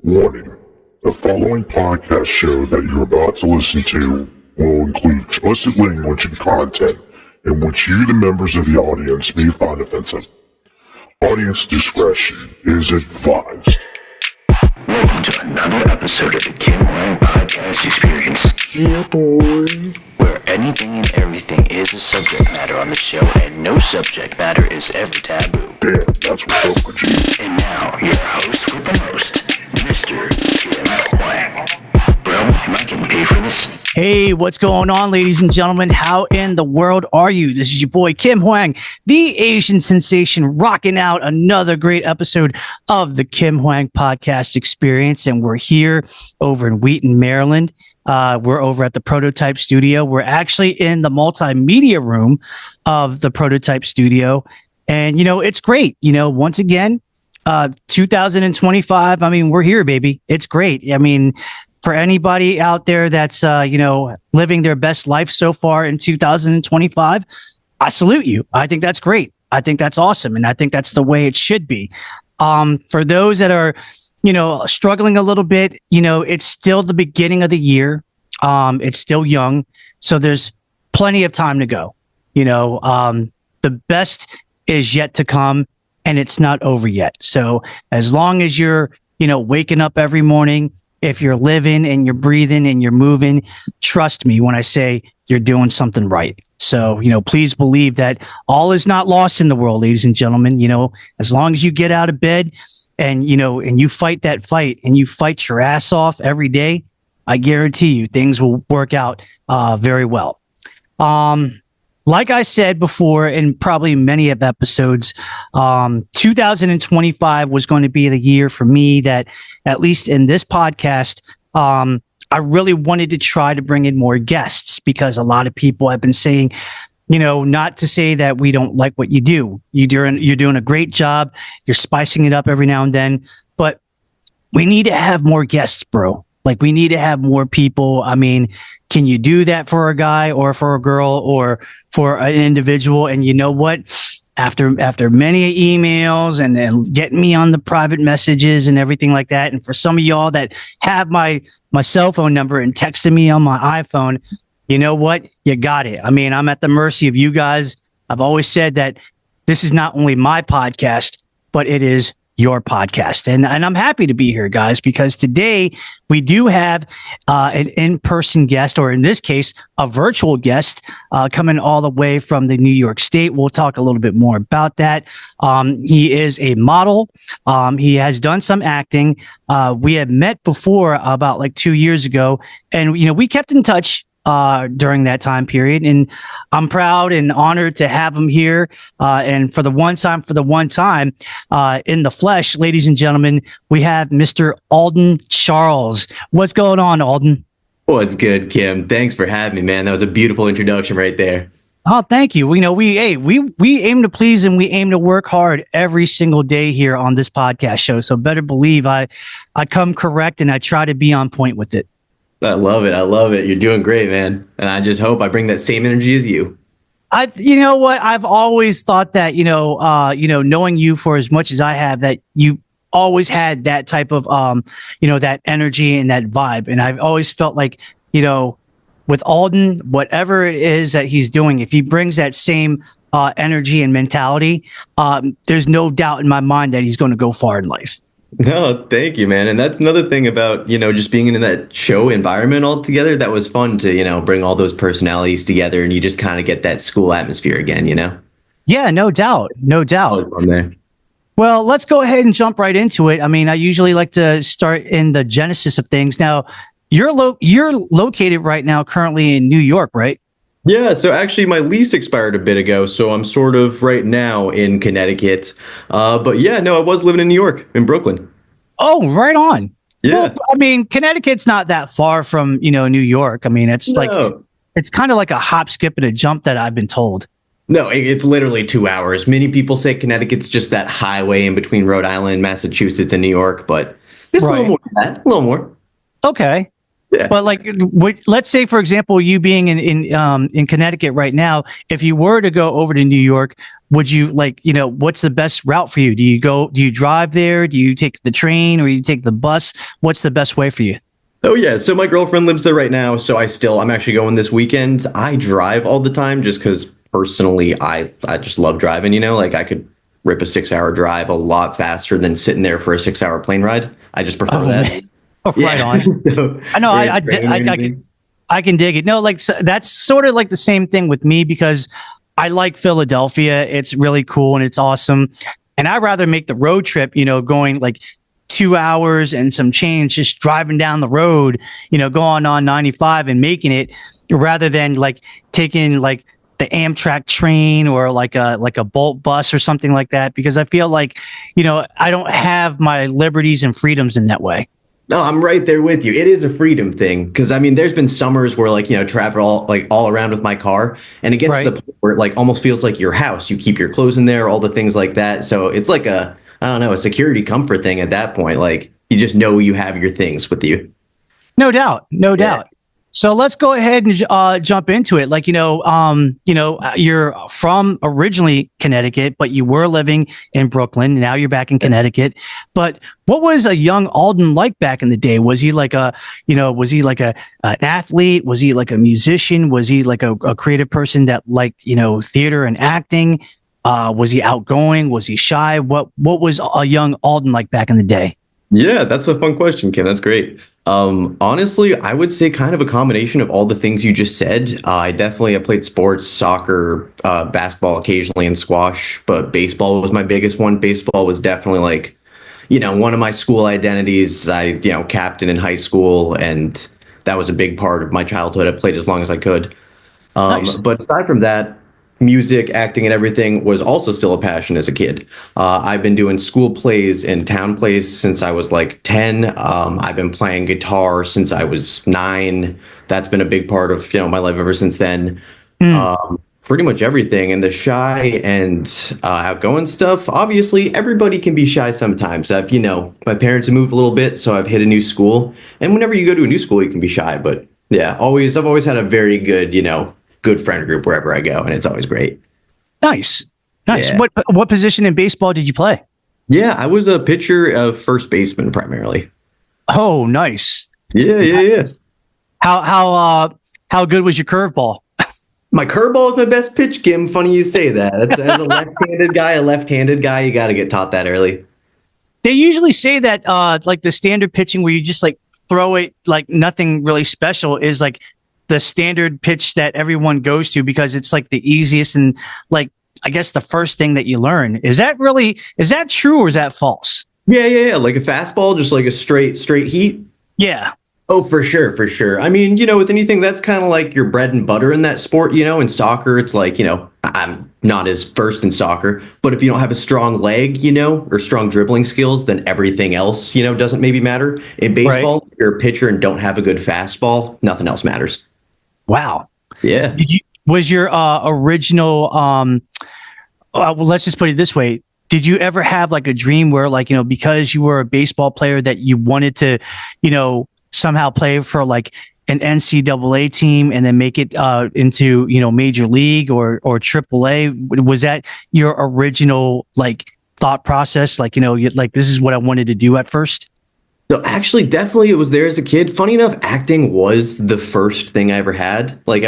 Warning: the following podcast show that you're about to listen to will include explicit language and content in which you, the members of the audience, may find offensive. Audience discretion is advised. Welcome to another episode of the Kim Hoang Podcast Experience. Yeah, boy. Where anything and everything is a subject matter on the show, and no subject matter is ever taboo. Damn, that's what's up with you. And now, your host with the most, Mr. Kim Hoang. Bro, am I getting paid for this? Hey, what's going on, ladies and gentlemen? How in the world are you? This is your boy, Kim Hoang, the Asian sensation, rocking out another great episode of the Kim Hoang Podcast Experience. And we're here over in Wheaton, Maryland. We're over at the Prototype Studio. We're actually in the multimedia room of the Prototype Studio. And, it's great. Once again, 2025, we're here, baby. It's great. For anybody out there that's, living their best life so far in 2025, I salute you. I think that's great. I think that's awesome. And I think that's the way it should be. For those that are, struggling a little bit, it's still the beginning of the year. It's still young. So there's plenty of time to go. The best is yet to come and it's not over yet. So as long as you're, waking up every morning, if you're living and you're breathing and you're moving, trust me when I say you're doing something right. So, please believe that all is not lost in the world, ladies and gentlemen. As long as you get out of bed and, and you fight that fight and you fight your ass off every day, I guarantee you things will work out very well. Like I said before, in probably many of episodes, 2025 was going to be the year for me that, at least in this podcast, I really wanted to try to bring in more guests because a lot of people have been saying, not to say that we don't like what you do. You're doing a great job. You're spicing it up every now and then, but we need to have more guests, bro. Like, we need to have more people. Can you do that for a guy or for a girl or for an individual? And you know what? After many emails and getting me on the private messages and everything like that, and for some of y'all that have my cell phone number and texted me on my iPhone, you know what? You got it. I'm at the mercy of you guys. I've always said that this is not only my podcast, but it is your podcast. And I'm happy to be here, guys, because today we do have an in-person guest, or in this case, a virtual guest coming all the way from the New York State. We'll talk a little bit more about that. He is a model. He has done some acting. We had met before about 2 years ago, and, we kept in touch during that time period, and I'm proud and honored to have him here. And for the one time, in the flesh, ladies and gentlemen, we have Mr. Alden Charles. What's going on, Alden? What's good, Kim? Thanks for having me, man. That was a beautiful introduction right there. Oh, thank you. We aim to please and we aim to work hard every single day here on this podcast show. So better believe I come correct and I try to be on point with it. I love it. You're doing great, man. And I just hope I bring that same energy as you. You know what? I've always thought that, knowing you for as much as I have, that you always had that type of, that energy and that vibe. And I've always felt like, with Alden, whatever it is that he's doing, if he brings that same energy and mentality, there's no doubt in my mind that he's going to go far in life. No, thank you, man. And that's another thing about, just being in that show environment altogether. That was fun to, bring all those personalities together and you just kind of get that school atmosphere again, Yeah, no doubt. Fun there. Well, let's go ahead and jump right into it. I usually like to start in the genesis of things. Now, you're located right now currently in New York, right? Yeah, so actually my lease expired a bit ago, so I'm sort of right now in Connecticut. But yeah, no, I was living in New York, in Brooklyn. Oh, right on. Yeah. Well, Connecticut's not that far from, New York. It's kind of like a hop, skip, and a jump that I've been told. No, it's literally 2 hours. Many people say Connecticut's just that highway in between Rhode Island, Massachusetts, and New York, but it's a little more than that, a little more. Okay. Yeah. But like, let's say, for example, you being in Connecticut right now, if you were to go over to New York, would you like, what's the best route for you? Do you drive there? Do you take the train or you take the bus? What's the best way for you? Oh yeah, so my girlfriend lives there right now, so I'm actually going this weekend. I drive all the time just because personally I just love driving, like I could rip a 6-hour drive a lot faster than sitting there for a 6-hour plane ride. I just prefer that. Man. Oh, right on. So, I know. I can dig it. No, like that's sort of like the same thing with me because I like Philadelphia. It's really cool and it's awesome. And I'd rather make the road trip, going like 2 hours and some change, just driving down the road, going on 95 and making it rather than like taking like the Amtrak train or like a Bolt bus or something like that. Because I feel like, I don't have my liberties and freedoms in that way. No, I'm right there with you. It is a freedom thing because I mean, there's been summers where travel all around with my car, and it gets to the point where it like almost feels like your house. You keep your clothes in there, all the things like that. So it's like a security comfort thing at that point. Like you just know you have your things with you. No doubt, no doubt. So let's go ahead and jump into it. Like, you're from originally Connecticut, but you were living in Brooklyn. Now you're back in Connecticut. But what was a young Alden like back in the day? Was he like an athlete? Was he like a musician? Was he like a creative person that liked, theater and acting? Was he outgoing? Was he shy? What was a young Alden like back in the day? Yeah, that's a fun question, Kim. That's great. Honestly, I would say kind of a combination of all the things you just said. I played sports, soccer, basketball occasionally, and squash, but baseball was my biggest one. Baseball was definitely like, one of my school identities. I, captain in high school, and that was a big part of my childhood. I played as long as I could. Nice. But aside from that, music, acting, and everything was also still a passion as a kid. I've been doing school plays and town plays since I was like 10. I've been playing guitar since I was 9. That's been a big part of my life ever since then. Pretty much everything. And the shy and outgoing stuff, obviously everybody can be shy sometimes. My parents have moved a little bit, so I've hit a new school. And whenever you go to a new school, you can be shy. But yeah, I've always had a very good, good friend group wherever I go, and it's always great. Nice. Yeah. What position in baseball did you play? Yeah, I was a pitcher, first baseman primarily. Oh, nice. Yeah. How good was your curveball? My curveball is my best pitch, Kim. Funny you say that. That's, as a left-handed guy, you got to get taught that early. They usually say that like the standard pitching where you just like throw it like nothing really special is like the standard pitch that everyone goes to because it's like the easiest and like I guess the first thing that you learn. Is that true or is that false? Yeah. Like a fastball, just like a straight heat. Yeah. Oh, for sure. I mean, with anything that's kind of like your bread and butter in that sport, in soccer, it's like, I'm not as versed in soccer, but if you don't have a strong leg, or strong dribbling skills, then everything else, doesn't maybe matter. In baseball, if you're a pitcher and don't have a good fastball, nothing else matters. Wow. Yeah. Was your original, well, let's just put it this way. Did you ever have like a dream where like, because you were a baseball player that you wanted to, somehow play for like an NCAA team and then make it into, major league or AAA? Was that your original like thought process? Like, like this is what I wanted to do at first? So actually, definitely it was there as a kid. Funny enough, acting was the first thing I ever had, like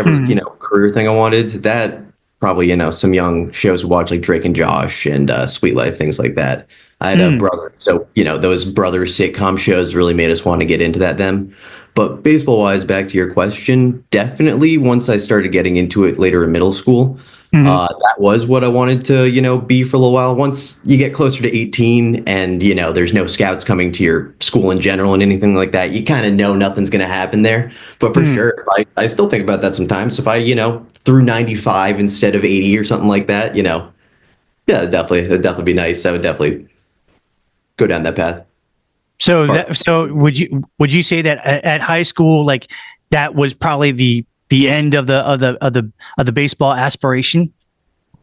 career thing I wanted. That probably, some young shows watch like Drake and Josh and Sweet Life, things like that. I had a brother. So, those brother sitcom shows really made us want to get into them. But baseball wise, back to your question, definitely once I started getting into it later in middle school, that was what I wanted to, be for a little while. Once you get closer to 18 and, there's no scouts coming to your school in general and anything like that, you kind of know nothing's going to happen there. But for sure, I still think about that sometimes. If I, threw 95 instead of 80 or something like that, yeah, it'd definitely be nice. I would definitely go down that path. So would you say that at high school, like that was probably the end of the baseball aspiration?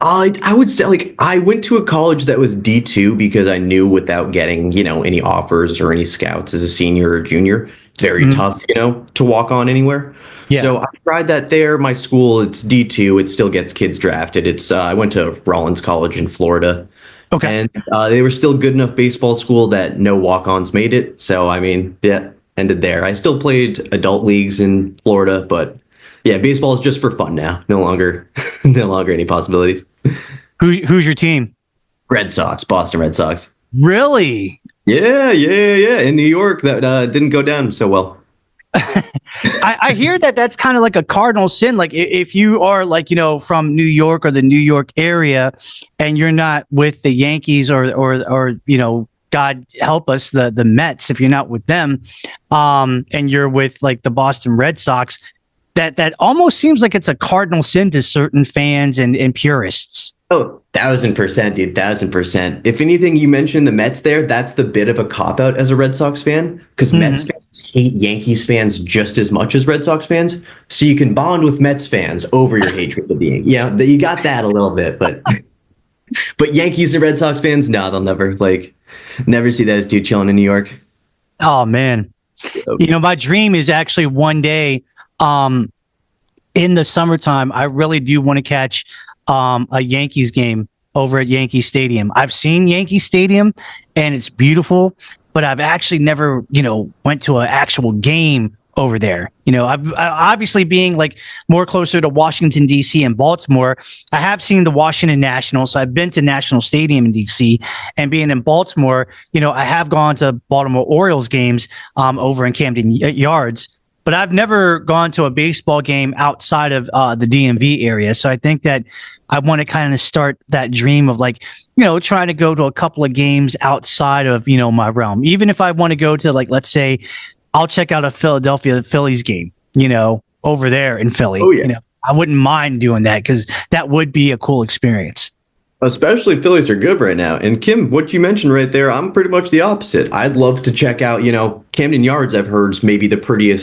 I would say like I went to a college that was D2 because I knew without getting, any offers or any scouts as a senior or junior, it's very tough, to walk on anywhere. Yeah. So I tried that there. My school, it's D2. It still gets kids drafted. I went to Rollins College in Florida. Okay. And they were still good enough baseball school that no walk-ons made it. So, I mean, yeah, ended there. I still played adult leagues in Florida, but yeah, baseball is just for fun now. No longer any possibilities. Who's your team? Red Sox, Boston Red Sox. Really? Yeah. In New York, that didn't go down so well. I hear that that's kind of like a cardinal sin. Like if you are like, from New York or the New York area and you're not with the Yankees or God help us, the Mets, if you're not with them, and you're with like the Boston Red Sox, that almost seems like it's a cardinal sin to certain fans and purists. Oh, 1,000%, dude, 1,000%. If anything, you mentioned the Mets there, that's the bit of a cop-out as a Red Sox fan, because Mets fans hate Yankees fans just as much as Red Sox fans, so you can bond with Mets fans over your hatred of the Yankees. Yeah, you got that a little bit, but Yankees and Red Sox fans, no, they'll never see those two chilling in New York. Oh, man. My dream is actually one day in the summertime, I really do want to catch a Yankees game over at Yankee Stadium. I've seen Yankee Stadium and it's beautiful, but I've actually never, went to an actual game over there. I've obviously being like more closer to Washington, D.C. and Baltimore. I have seen the Washington Nationals. So I've been to National Stadium in D.C. and being in Baltimore, I have gone to Baltimore Orioles games over in Camden Yards. But I've never gone to a baseball game outside of the DMV area. So I think that I want to kind of start that dream of like, trying to go to a couple of games outside of, my realm. Even if I want to go to like, let's say, I'll check out a Philadelphia Phillies game, over there in Philly. Oh, yeah. I wouldn't mind doing that because that would be a cool experience. Especially Phillies are good right now. And Kim, what you mentioned right there, I'm pretty much the opposite. I'd love to check out, Camden Yards, I've heard is maybe the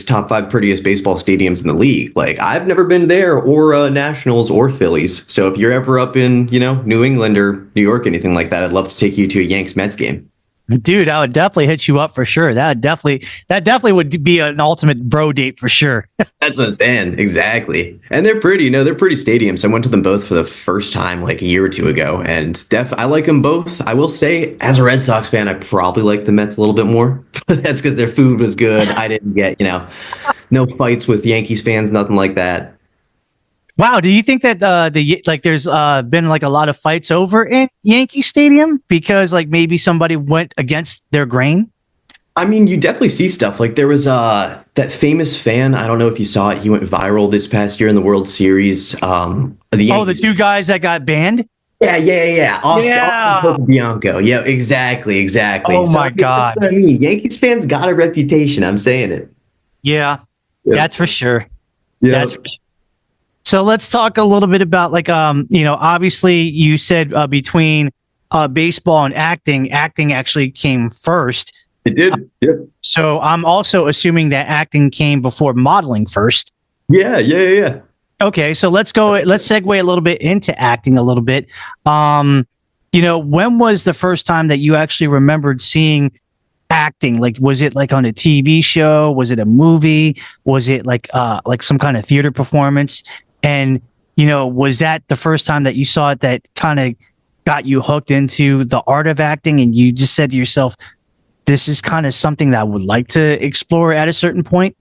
top 5 prettiest baseball stadiums in the league. Like, I've never been there or Nationals or Phillies. So if you're ever up in, New England or New York, anything like that, I'd love to take you to a Yanks Mets game. Dude, I would definitely hit you up for sure. That definitely would be an ultimate bro date for sure. That's what I'm saying. Exactly. And they're pretty, they're pretty stadiums. I went to them both for the first time like a year or two ago, and I like them both. I will say, as a Red Sox fan, I probably like the Mets a little bit more. But that's because their food was good. I didn't get, no fights with Yankees fans, nothing like that. Wow, do you think that there's been like a lot of fights over in Yankee Stadium because like maybe somebody went against their grain? I mean, you definitely see stuff like there was that famous fan. I don't know if you saw it. He went viral this past year in the World Series. The 2 guys that got banned. Yeah. Austin Bianco. Yeah, exactly. Oh my God. That's what I mean. Yankees fans got a reputation. I'm saying it. Yeah. That's for sure. Yeah. That's for sure. So let's talk a little bit about like, obviously you said between baseball and acting actually came first. It did. Yeah. So I'm also assuming that acting came before modeling first. Yeah. Okay. So let's segue a little bit into acting a little bit. When was the first time that you actually remembered seeing acting? Like, was it like on a TV show? Was it a movie? Was it like some kind of theater performance? And, was that the first time that you saw it that kind of got you hooked into the art of acting and you just said to yourself, this is kind of something that I would like to explore at a certain point?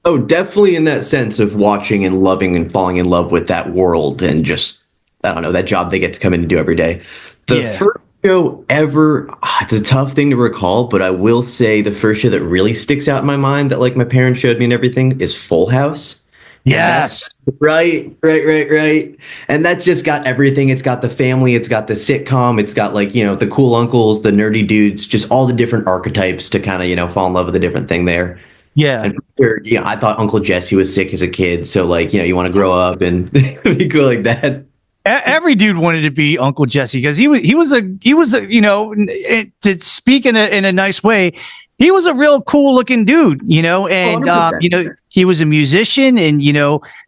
Oh, definitely in that sense of watching and loving and falling in love with that world and just, I don't know, that job they get to come in and do every day. The first show ever, it's a tough thing to recall, but I will say the first show that really sticks out in my mind that like my parents showed me and everything is Full House. Yes. Right. And that's just got everything. It's got the family. It's got the sitcom. It's got like, the cool uncles, the nerdy dudes, just all the different archetypes to kind of, fall in love with a different thing there. Yeah. And I thought Uncle Jesse was sick as a kid. So like, you want to grow up and be cool like that. Every dude wanted to be Uncle Jesse because he was a to speak in a nice way, he was a real cool looking dude, and, he was a musician and,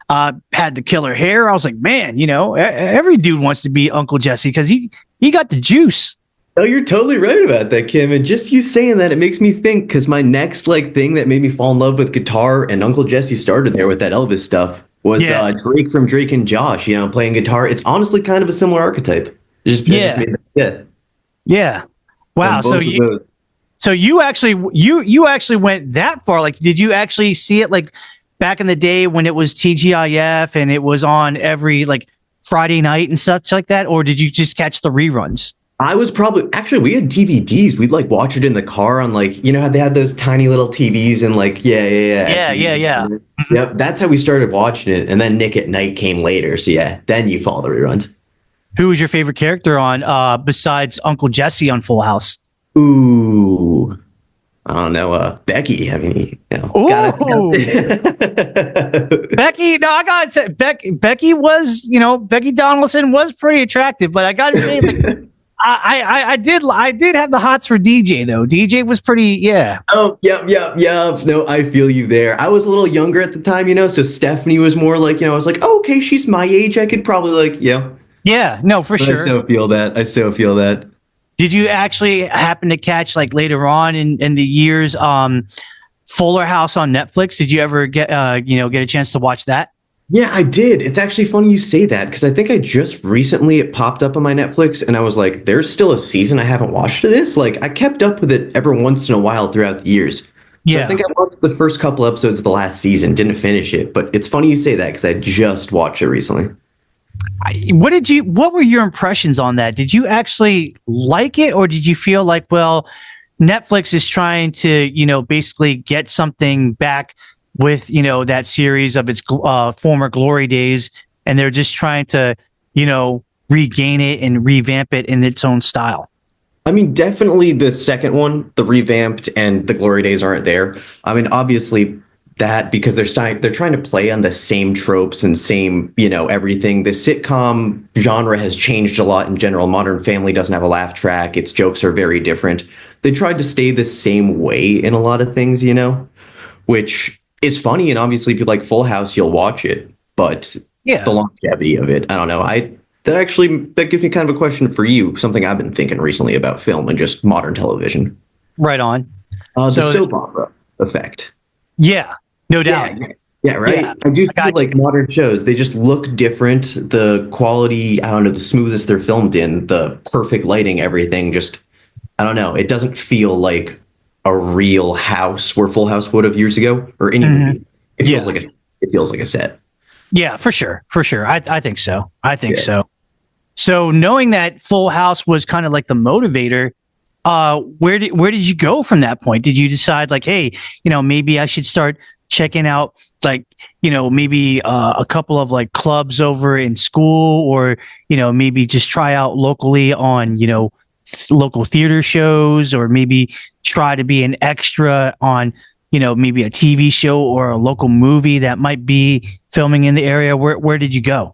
had the killer hair. I was like, man, every dude wants to be Uncle Jesse because he got the juice. Oh, you're totally right about that, Kim. And just you saying that, it makes me think, because my next thing that made me fall in love with guitar, and Uncle Jesse started there with that Elvis stuff, was Drake from Drake and Josh, playing guitar. It's honestly kind of a similar archetype. Yeah. Wow. So you actually went that far. Like, did you actually see it like back in the day when it was TGIF and it was on every Friday night and such like that? Or did you just catch the reruns? I was actually, we had DVDs. We'd watch it in the car on how they had those tiny little TVs and Yeah. Yep. That's how we started watching it. And then Nick at Night came later. So then you follow the reruns. Who was your favorite character on, besides Uncle Jesse on Full House? Ooh, I don't know. Becky. I mean, Becky. No, I gotta say, Becky was, Becky Donaldson was pretty attractive, but I gotta say, I did have the hots for DJ though. DJ was pretty, yeah. Oh, yep. No, I feel you there. I was a little younger at the time, so Stephanie was more I was like, oh, okay, she's my age. I could probably Yeah, no, for sure. I still feel that. Did you actually happen to catch later on in the years, Fuller House on Netflix? Did you ever get a chance to watch that? Yeah, I did. It's actually funny you say that because I think I just recently it popped up on my Netflix and I was like, there's still a season I haven't watched of this. I kept up with it every once in a while throughout the years. So yeah. I think I watched the first couple episodes of the last season, didn't finish it, but it's funny you say that because I just watched it recently. What were your impressions on that? Did you actually like it, or did you feel like, well, Netflix is trying to, basically get something back with, that series of its former glory days, and they're just trying to, regain it and revamp it in its own style? I mean, definitely the second one, the revamped and the glory days aren't there. I mean, obviously that because they're trying to play on the same tropes and same, everything. The sitcom genre has changed a lot in general. Modern Family doesn't have a laugh track. Its jokes are very different. They tried to stay the same way in a lot of things, which is funny. And obviously, if you like Full House, you'll watch it. But the longevity of it, I don't know. That gives me kind of a question for you. Something I've been thinking recently about film and just modern television. Right on. The soap opera effect. Yeah. No doubt. Yeah, right. Yeah, I do feel like modern shows, they just look different. The quality, I don't know, the smoothest they're filmed in, the perfect lighting, everything. Just, I don't know. It doesn't feel like a real house where Full House would have years ago or any movie. It feels like a set. Yeah, for sure. I think so. So. So knowing that Full House was kind of like the motivator, where did you go from that point? Did you decide hey, maybe I should start checking out maybe a couple of clubs over in school, or maybe just try out locally on local theater shows, or maybe try to be an extra on maybe a TV show or a local movie that might be filming in the area? Where did you go?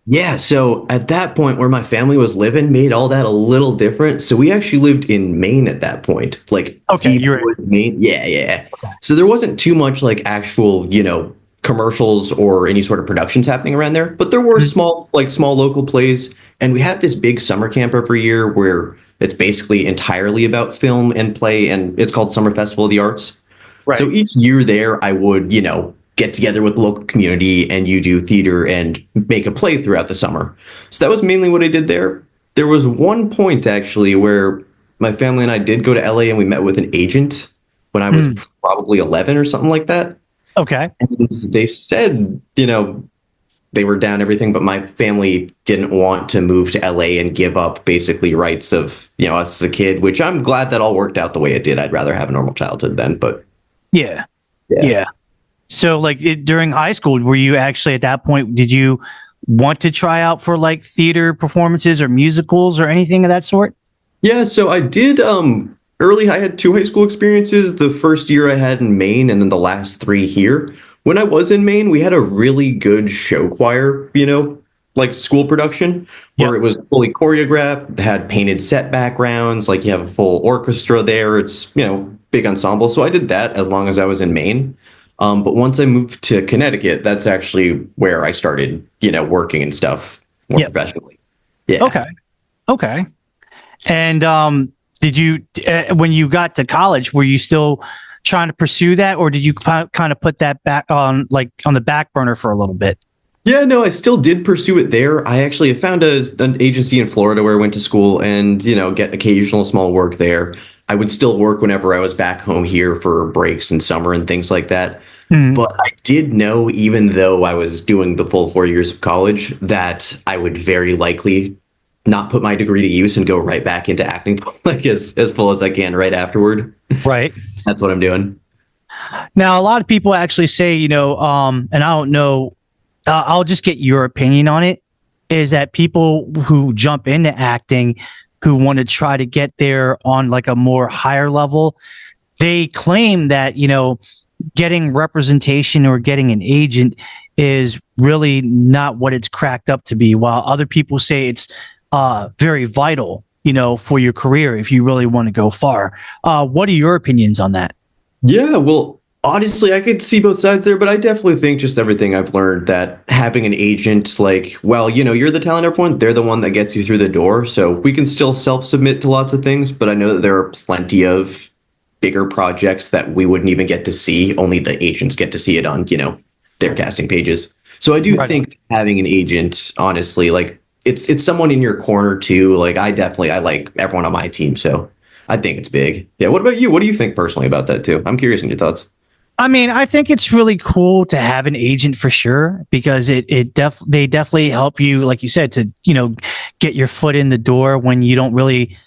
Yeah, so at that point where my family was living made all that a little different. So we actually lived in Maine at that point, you're in Maine. Yeah. Okay. So there wasn't too much actual, commercials or any sort of productions happening around there, but there were small local plays. And we had this big summer camp every year where it's basically entirely about film and play, and it's called Summer Festival of the Arts. Right. So each year there I would, get together with the local community and you do theater and make a play throughout the summer. So that was mainly what I did there. There was one point actually where my family and I did go to LA and we met with an agent when I was probably 11 or something like that. Okay. And they said, they were down everything, but my family didn't want to move to LA and give up basically rights of, us as a kid, which I'm glad that all worked out the way it did. I'd rather have a normal childhood then, but yeah. So during high school, were you actually at that point, did you want to try out for theater performances or musicals or anything of that sort? Yeah, so I did early. I had 2 high school experiences. The first year I had in Maine and then the last 3 here. When I was in Maine, we had a really good show choir, school production where it was fully choreographed, had painted set backgrounds, you have a full orchestra there. It's, big ensemble. So I did that as long as I was in Maine. But once I moved to Connecticut, that's actually where I started, working and stuff more professionally. Yeah. Okay. And did you, when you got to college, were you still trying to pursue that, or did you kind of put that back on the back burner for a little bit? Yeah, no, I still did pursue it there. I actually found an agency in Florida where I went to school and, get occasional small work there. I would still work whenever I was back home here for breaks in summer and things like that. Mhm. But I did know, even though I was doing the full 4 years of college, that I would very likely not put my degree to use and go right back into acting like as full as I can right afterward. Right. That's what I'm doing. Now, a lot of people actually say, and I don't know, I'll just get your opinion on it, is that people who jump into acting, who want to try to get there on like a more higher level, they claim that, getting representation or getting an agent is really not what it's cracked up to be, while other people say it's very vital, for your career if you really want to go far. What are your opinions on that? Yeah, well, honestly, I could see both sides there, but I definitely think just everything I've learned that having an agent, like, well, you're the talent everyone, they're the one that gets you through the door. So we can still self-submit to lots of things, but I know that there are plenty of bigger projects that we wouldn't even get to see. Only the agents get to see it on, their casting pages. So I do think having an agent, honestly, like it's someone in your corner too. Like I like everyone on my team. So I think it's big. Yeah. What about you? What do you think personally about that too? I'm curious in your thoughts. I mean, I think it's really cool to have an agent for sure, because they definitely help you, like you said, to, get your foot in the door when you don't really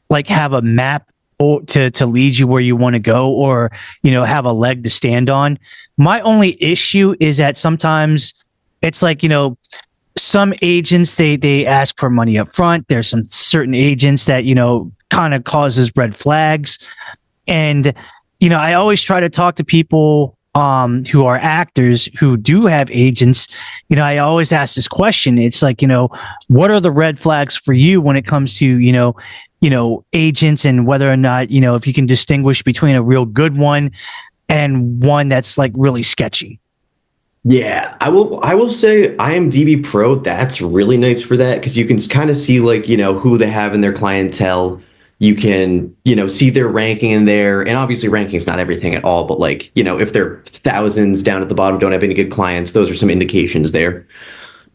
like have a map or to lead you where you want to go, or, have a leg to stand on. My only issue is that sometimes it's like, some agents, they ask for money up front. There's some certain agents that, kind of causes red flags. And, I always try to talk to people who are actors who do have agents. I always ask this question. It's like, what are the red flags for you when it comes to, agents, and whether or not, if you can distinguish between a real good one and one that's like really sketchy. Yeah, I will say IMDb Pro, that's really nice for that, because you can kind of see like, who they have in their clientele. You can, see their ranking in there. And obviously ranking's not everything at all, but like, if they're thousands down at the bottom, don't have any good clients, those are some indications there.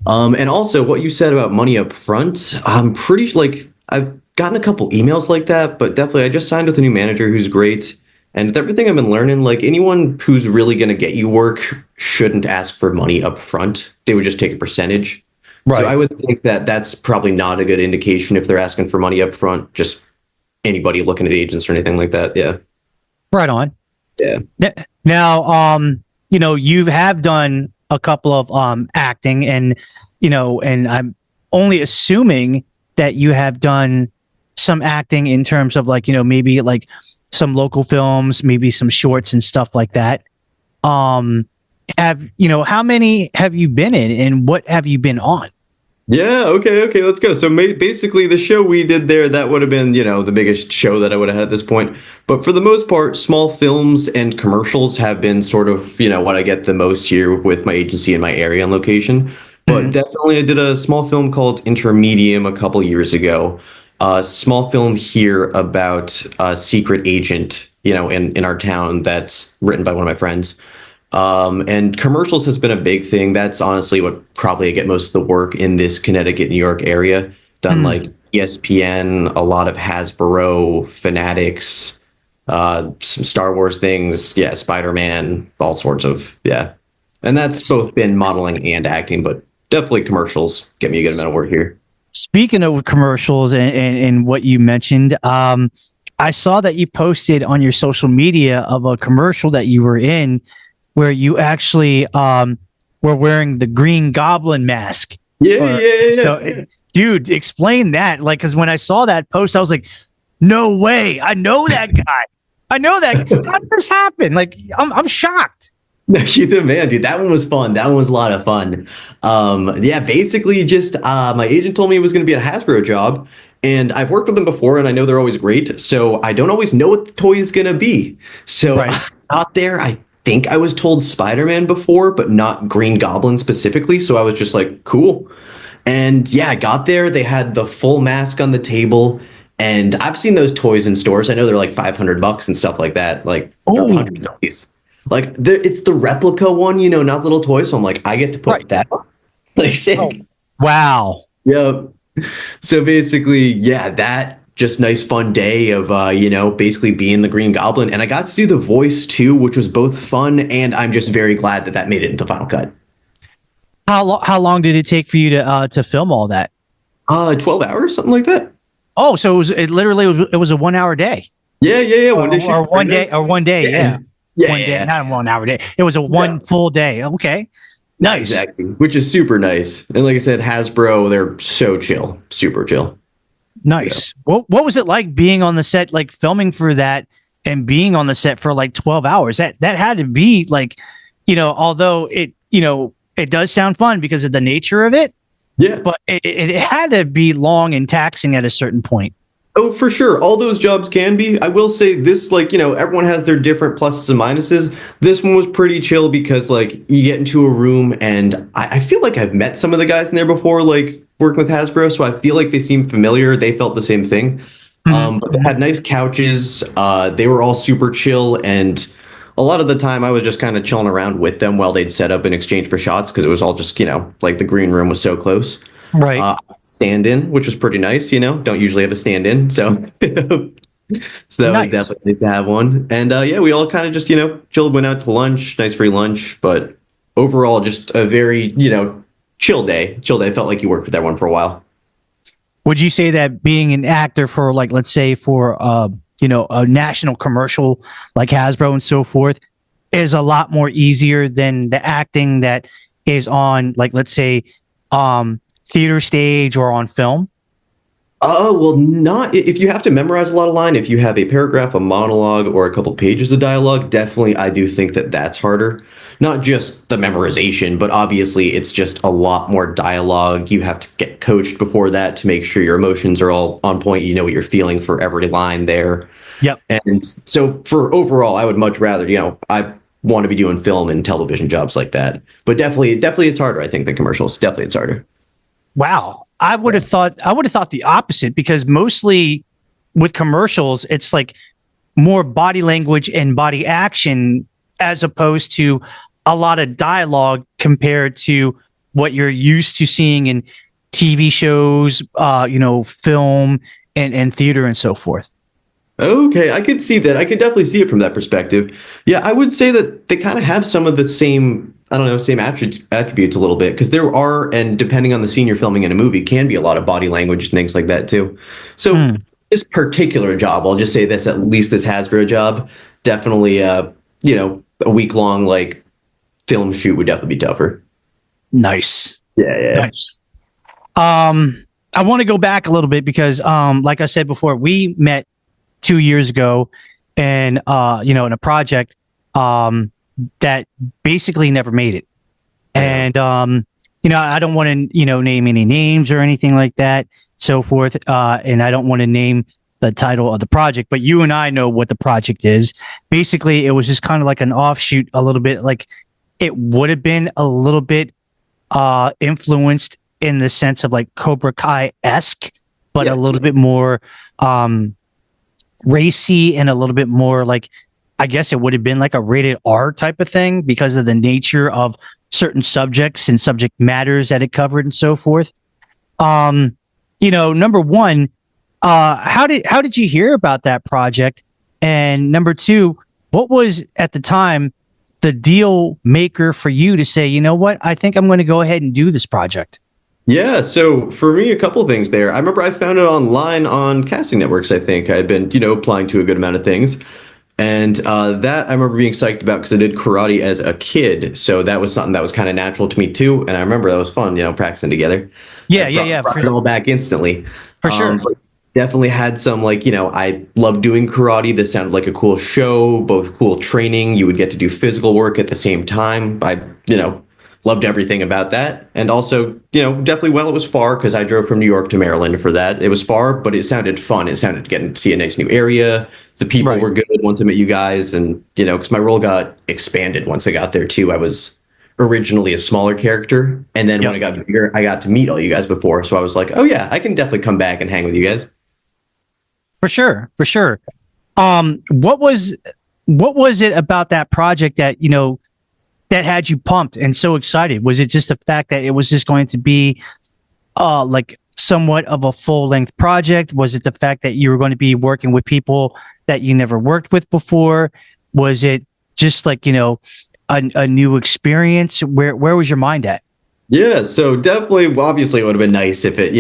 And also what you said about money up front, I'm pretty like I've gotten a couple emails like that, but definitely I just signed with a new manager who's great. And with everything I've been learning, like anyone who's really going to get you work shouldn't ask for money up front. They would just take a percentage. Right. So I would think that that's probably not a good indication if they're asking for money up front. Just anybody looking at agents or anything like that. Yeah. Right on. Yeah. Now, you have done a couple of acting, and, and I'm only assuming that you have done some acting in terms of like, maybe like some local films, maybe some shorts and stuff like that. How many have you been in, and what have you been on? Yeah, okay, let's go. So basically the show we did there, that would have been, the biggest show that I would have had at this point. But for the most part, small films and commercials have been sort of, what I get the most here with my agency in my area and location. But definitely I did a small film called Intermedium a couple years ago. A small film here about a secret agent, in our town, that's written by one of my friends. And commercials has been a big thing. That's honestly what probably I get most of the work in this Connecticut, New York area. Done like ESPN, a lot of Hasbro, Fanatics, some Star Wars things. Yeah, Spider-Man, all sorts of, yeah. And that's both been modeling and acting, but definitely commercials get me a good amount of work here. Speaking of commercials and what you mentioned, I saw that you posted on your social media of a commercial that you were in, where you actually were wearing the Green Goblin mask. Yeah. So, dude, explain that. Like, because when I saw that post, I was like, no way. I know that guy. How did this happen? Like, I'm shocked. You're the man, dude. That one was fun. That one was a lot of fun. Yeah, basically just my agent told me it was going to be a Hasbro job. And I've worked with them before, and I know they're always great. So I don't always know what the toy is going to be. So out there, I think I was told Spider-Man before, but not Green Goblin specifically. So I was just like, cool. And yeah, I got there. They had the full mask on the table. And I've seen those toys in stores. I know they're like $500 and stuff like that. Like they're Oh. $100. Like it's the replica one, not the little toy. So I'm like, I get to put that on. Like, sick. Oh, wow. Yep. So basically, yeah, that just nice fun day of basically being the Green Goblin, and I got to do the voice too, which was both fun, and I'm just very glad that made it into the final cut. How long did it take for you to film all that? 12 hours, something like that. Oh, so it was a 1 hour day. Yeah. One day or one day or 1 day. Yeah. Yeah. One day, not a 1 hour day. It was a one full day. Okay. Nice. Exactly. Which is super nice. And like I said, Hasbro, they're so chill, super chill. Nice. Yeah. What was it like being on the set, like filming for that and being on the set for like 12 hours? That had to be like, although it does sound fun because of the nature of it. Yeah. But it had to be long and taxing at a certain point. Oh, for sure. All those jobs can be. I will say this, everyone has their different pluses and minuses. This one was pretty chill because, you get into a room and I feel like I've met some of the guys in there before, working with Hasbro. So I feel like they seem familiar. They felt the same thing. Mm-hmm. But they had nice couches. They were all super chill. And a lot of the time I was just kind of chilling around with them while they'd set up in exchange for shots because it was all just, the green room was so close. Right. Stand-in, which was pretty nice, don't usually have a stand-in, so that was definitely nice to have one. And we all kind of just chilled, went out to lunch, nice free lunch, but overall just a very chill day. Felt like you worked with everyone for a while. Would you say that being an actor for let's say for a national commercial like Hasbro and so forth is a lot more easier than the acting that is on let's say theater stage or on film? Well, not if you have to memorize a lot of line. If you have a paragraph, a monologue, or a couple pages of dialogue, definitely I do think that's harder. Not just the memorization, but obviously it's just a lot more dialogue. You have to get coached before that to make sure your emotions are all on point. You know what you're feeling for every line there. Yep. And so for overall, I would much rather, I want to be doing film and television jobs like that. But definitely it's harder, I think, than commercials. Definitely it's harder. Wow. I would have thought the opposite because mostly with commercials, it's more body language and body action as opposed to a lot of dialogue compared to what you're used to seeing in TV shows, film and theater and so forth. Okay, I could see that. I could definitely see it from that perspective. Yeah, I would say that they kind of have some of the same, same attributes a little bit, because there are, and depending on the scene you're filming in a movie, can be a lot of body language and things like that too. So this particular job, I'll just say this, at least this Hasbro job, definitely, a week-long, film shoot would definitely be tougher. Nice. Yeah. Nice. I want to go back a little bit because, like I said before, we met 2 years ago and in a project that basically never made it. And I don't want to name any names or anything like that, so forth, and I don't want to name the title of the project, but you and I know what the project is. Basically it was just kind of like an offshoot, a little bit like it would have been a little bit influenced in the sense of Cobra Kai-esque, but a little bit more racy and a little bit more I guess it would have been a rated R type of thing because of the nature of certain subjects and subject matters that it covered and so forth. Number one, how did you hear about that project? And number two, what was at the time the deal maker for you to say, you know what, I think I'm going to go ahead and do this project? Yeah, so for me, a couple things there. I remember I found it online on casting networks, I think. I had been, applying to a good amount of things. And that I remember being psyched about because I did karate as a kid. So that was something that was kind of natural to me too. And I remember that was fun, practicing together. Yeah. Brought it all back instantly. For sure. Definitely had some I loved doing karate. This sounded like a cool show, both cool training. You would get to do physical work at the same time. I, loved everything about that. And also, definitely, well, it was far because I drove from New York to Maryland for that. It was far, but it sounded fun. It sounded getting to see a nice new area. The people Right. were good once I met you guys. And, because my role got expanded once I got there too. I was originally a smaller character. And then when I got bigger, I got to meet all you guys before. So I was like, oh yeah, I can definitely come back and hang with you guys. For sure. For sure. What was it about that project that, that had you pumped and so excited? Was it just the fact that it was just going to be like somewhat of a full length project? Was it the fact that you were going to be working with people that you never worked with before? Was it just like, a new experience? Where was your mind at? Yeah, so definitely, well, obviously, it would have been nice if it,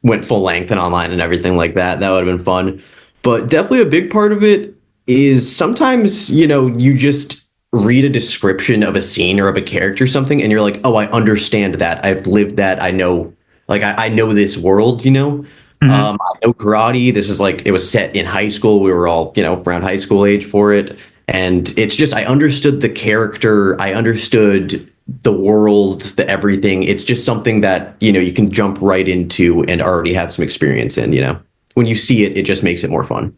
went full length and online and everything like that. That would have been fun. But definitely a big part of it is sometimes, you just read a description of a scene or of a character or something, and you're like, oh, I understand that. I've lived that. I know, like, I know this world, Mm-hmm. I know karate. This is like, it was set in high school. We were all, around high school age for it. And it's just, I understood the character. I understood the world, the everything. It's just something that, you can jump right into and already have some experience in, when you see it, it just makes it more fun.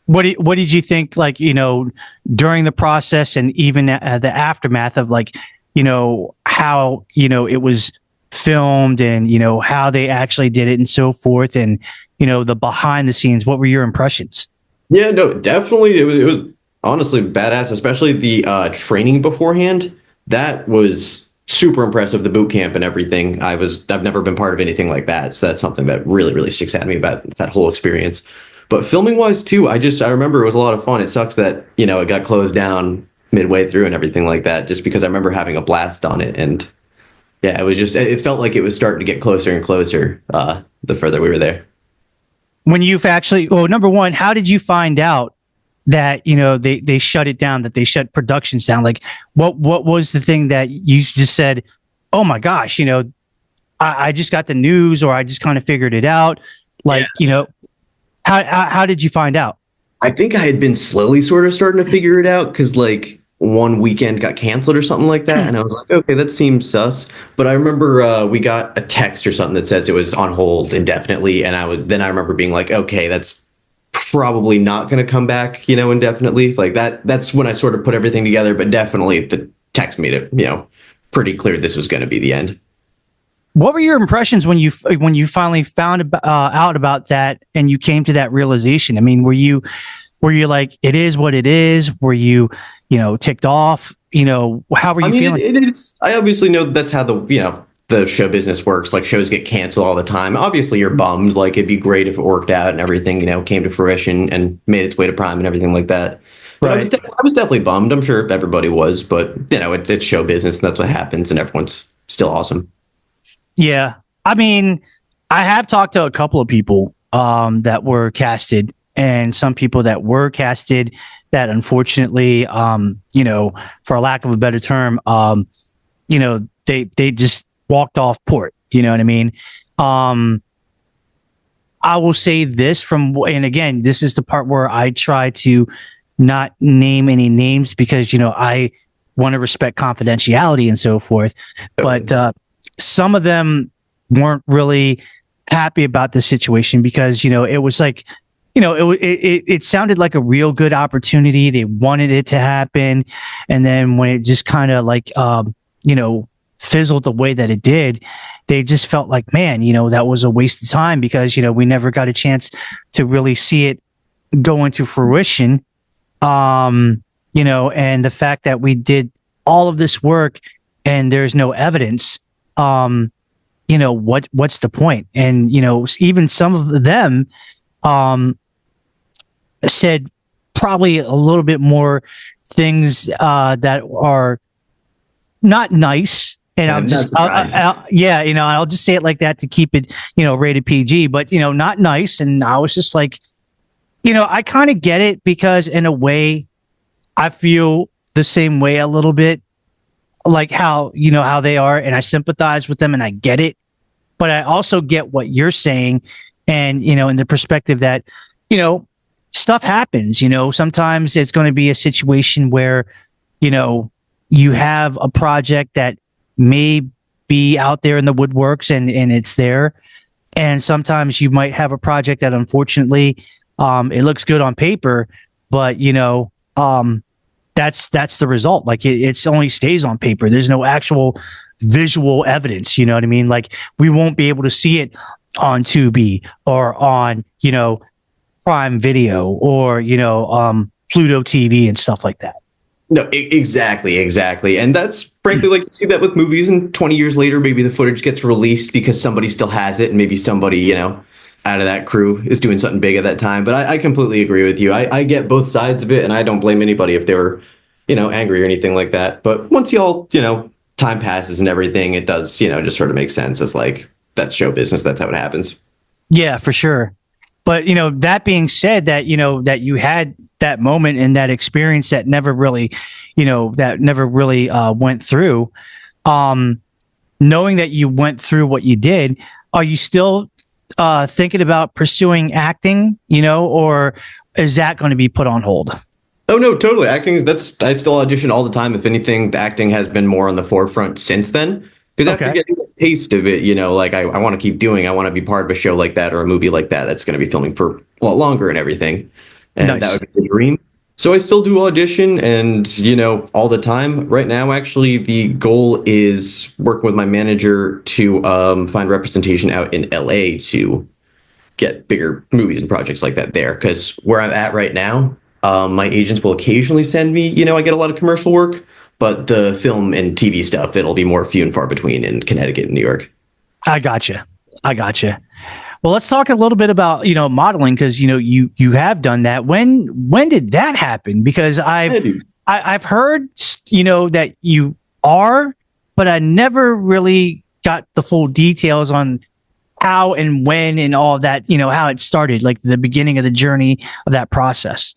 What did you think, like, during the process and even the aftermath of, like, how, it was filmed and, how they actually did it and so forth, and, the behind the scenes? What were your impressions? Yeah, no, definitely. It was honestly badass, especially the training beforehand. That was super impressive, the boot camp and everything. I've never been part of anything like that. So that's something that really, really sticks out to me about that whole experience. But filming wise too, I remember it was a lot of fun. It sucks that, it got closed down midway through and everything like that, just because I remember having a blast on it. And yeah, it felt like it was starting to get closer and closer the further we were there. When you've actually, well, number one, how did you find out that, they shut it down, that they shut productions down? Like, what was the thing that you just said, oh my gosh, I just got the news, or I just kind of figured it out? Like, how did you find out? I think I had been slowly sort of starting to figure it out, because like one weekend got canceled or something like that. And I was like, okay, that seems sus. But I remember we got a text or something that says it was on hold indefinitely. And I remember being like, okay, that's probably not going to come back, indefinitely. Like that's when I sort of put everything together. But definitely the text made it, pretty clear this was going to be the end. What were your impressions when you finally found out about that and you came to that realization? I mean, were you like, it is what it is? Were you, ticked off? How were you feeling? I obviously know that's how the show business works. Like, shows get canceled all the time. Obviously, you're bummed. Like, it'd be great if it worked out and everything, came to fruition and made its way to Prime and everything like that. But Right. I was definitely bummed. I'm sure everybody was, but it's show business, and that's what happens, and everyone's still awesome. Yeah. I mean, I have talked to a couple of people that were casted, and some people that were casted that unfortunately, for a lack of a better term, they just walked off port. You know what I mean? I will say this and again, this is the part where I try to not name any names because, I want to respect confidentiality and so forth. But some of them weren't really happy about the situation because, it was like, it sounded like a real good opportunity. They wanted it to happen. And then when it just kind of like, fizzled the way that it did, they just felt like, man, that was a waste of time because, we never got a chance to really see it go into fruition. And the fact that we did all of this work and there's no evidence, what's the point? And, even some of them, said probably a little bit more things, that are not nice. And I'll just, I'll just say it like that to keep it, rated PG, but, not nice. And I was just like, I kind of get it because in a way I feel the same way a little bit, like how they are. And I sympathize with them and I get it, but I also get what you're saying. And, in the perspective that, stuff happens, sometimes it's going to be a situation where, you have a project that may be out there in the woodworks and it's there. And sometimes you might have a project that unfortunately it looks good on paper, but that's the result. Like it's only stays on paper. There's no actual visual evidence. You know what I mean? Like we won't be able to see it on Tubi or on, Prime Video or, Pluto TV and stuff like that. No, exactly. And that's frankly, like you see that with movies, and 20 years later, maybe the footage gets released because somebody still has it, and maybe somebody, out of that crew is doing something big at that time. But I completely agree with you. I get both sides of it, and I don't blame anybody if they were, angry or anything like that. But once y'all, time passes and everything, it does, just sort of make sense. It's like, that's show business. That's how it happens. Yeah, for sure. But, that being said, that, that you had that moment and that experience that never really, went through, knowing that you went through what you did, are you still thinking about pursuing acting, or is that going to be put on hold? Oh, no, totally. Acting, I still audition all the time. If anything, the acting has been more on the forefront since then. Because after getting a taste of it, I want to keep doing, I want to be part of a show like that or a movie like that that's going to be filming for a lot longer and everything. And That would be the dream. So I still do audition and, all the time. Right now, actually, the goal is working with my manager to find representation out in LA to get bigger movies and projects like that there. Because where I'm at right now, my agents will occasionally send me, I get a lot of commercial work. But the film and TV stuff, it'll be more few and far between in Connecticut and New York. I gotcha. Well, let's talk a little bit about, modeling, because, you have done that. When did that happen? Because I've heard, that you are, but I never really got the full details on how and when and all of that, how it started, like the beginning of the journey of that process.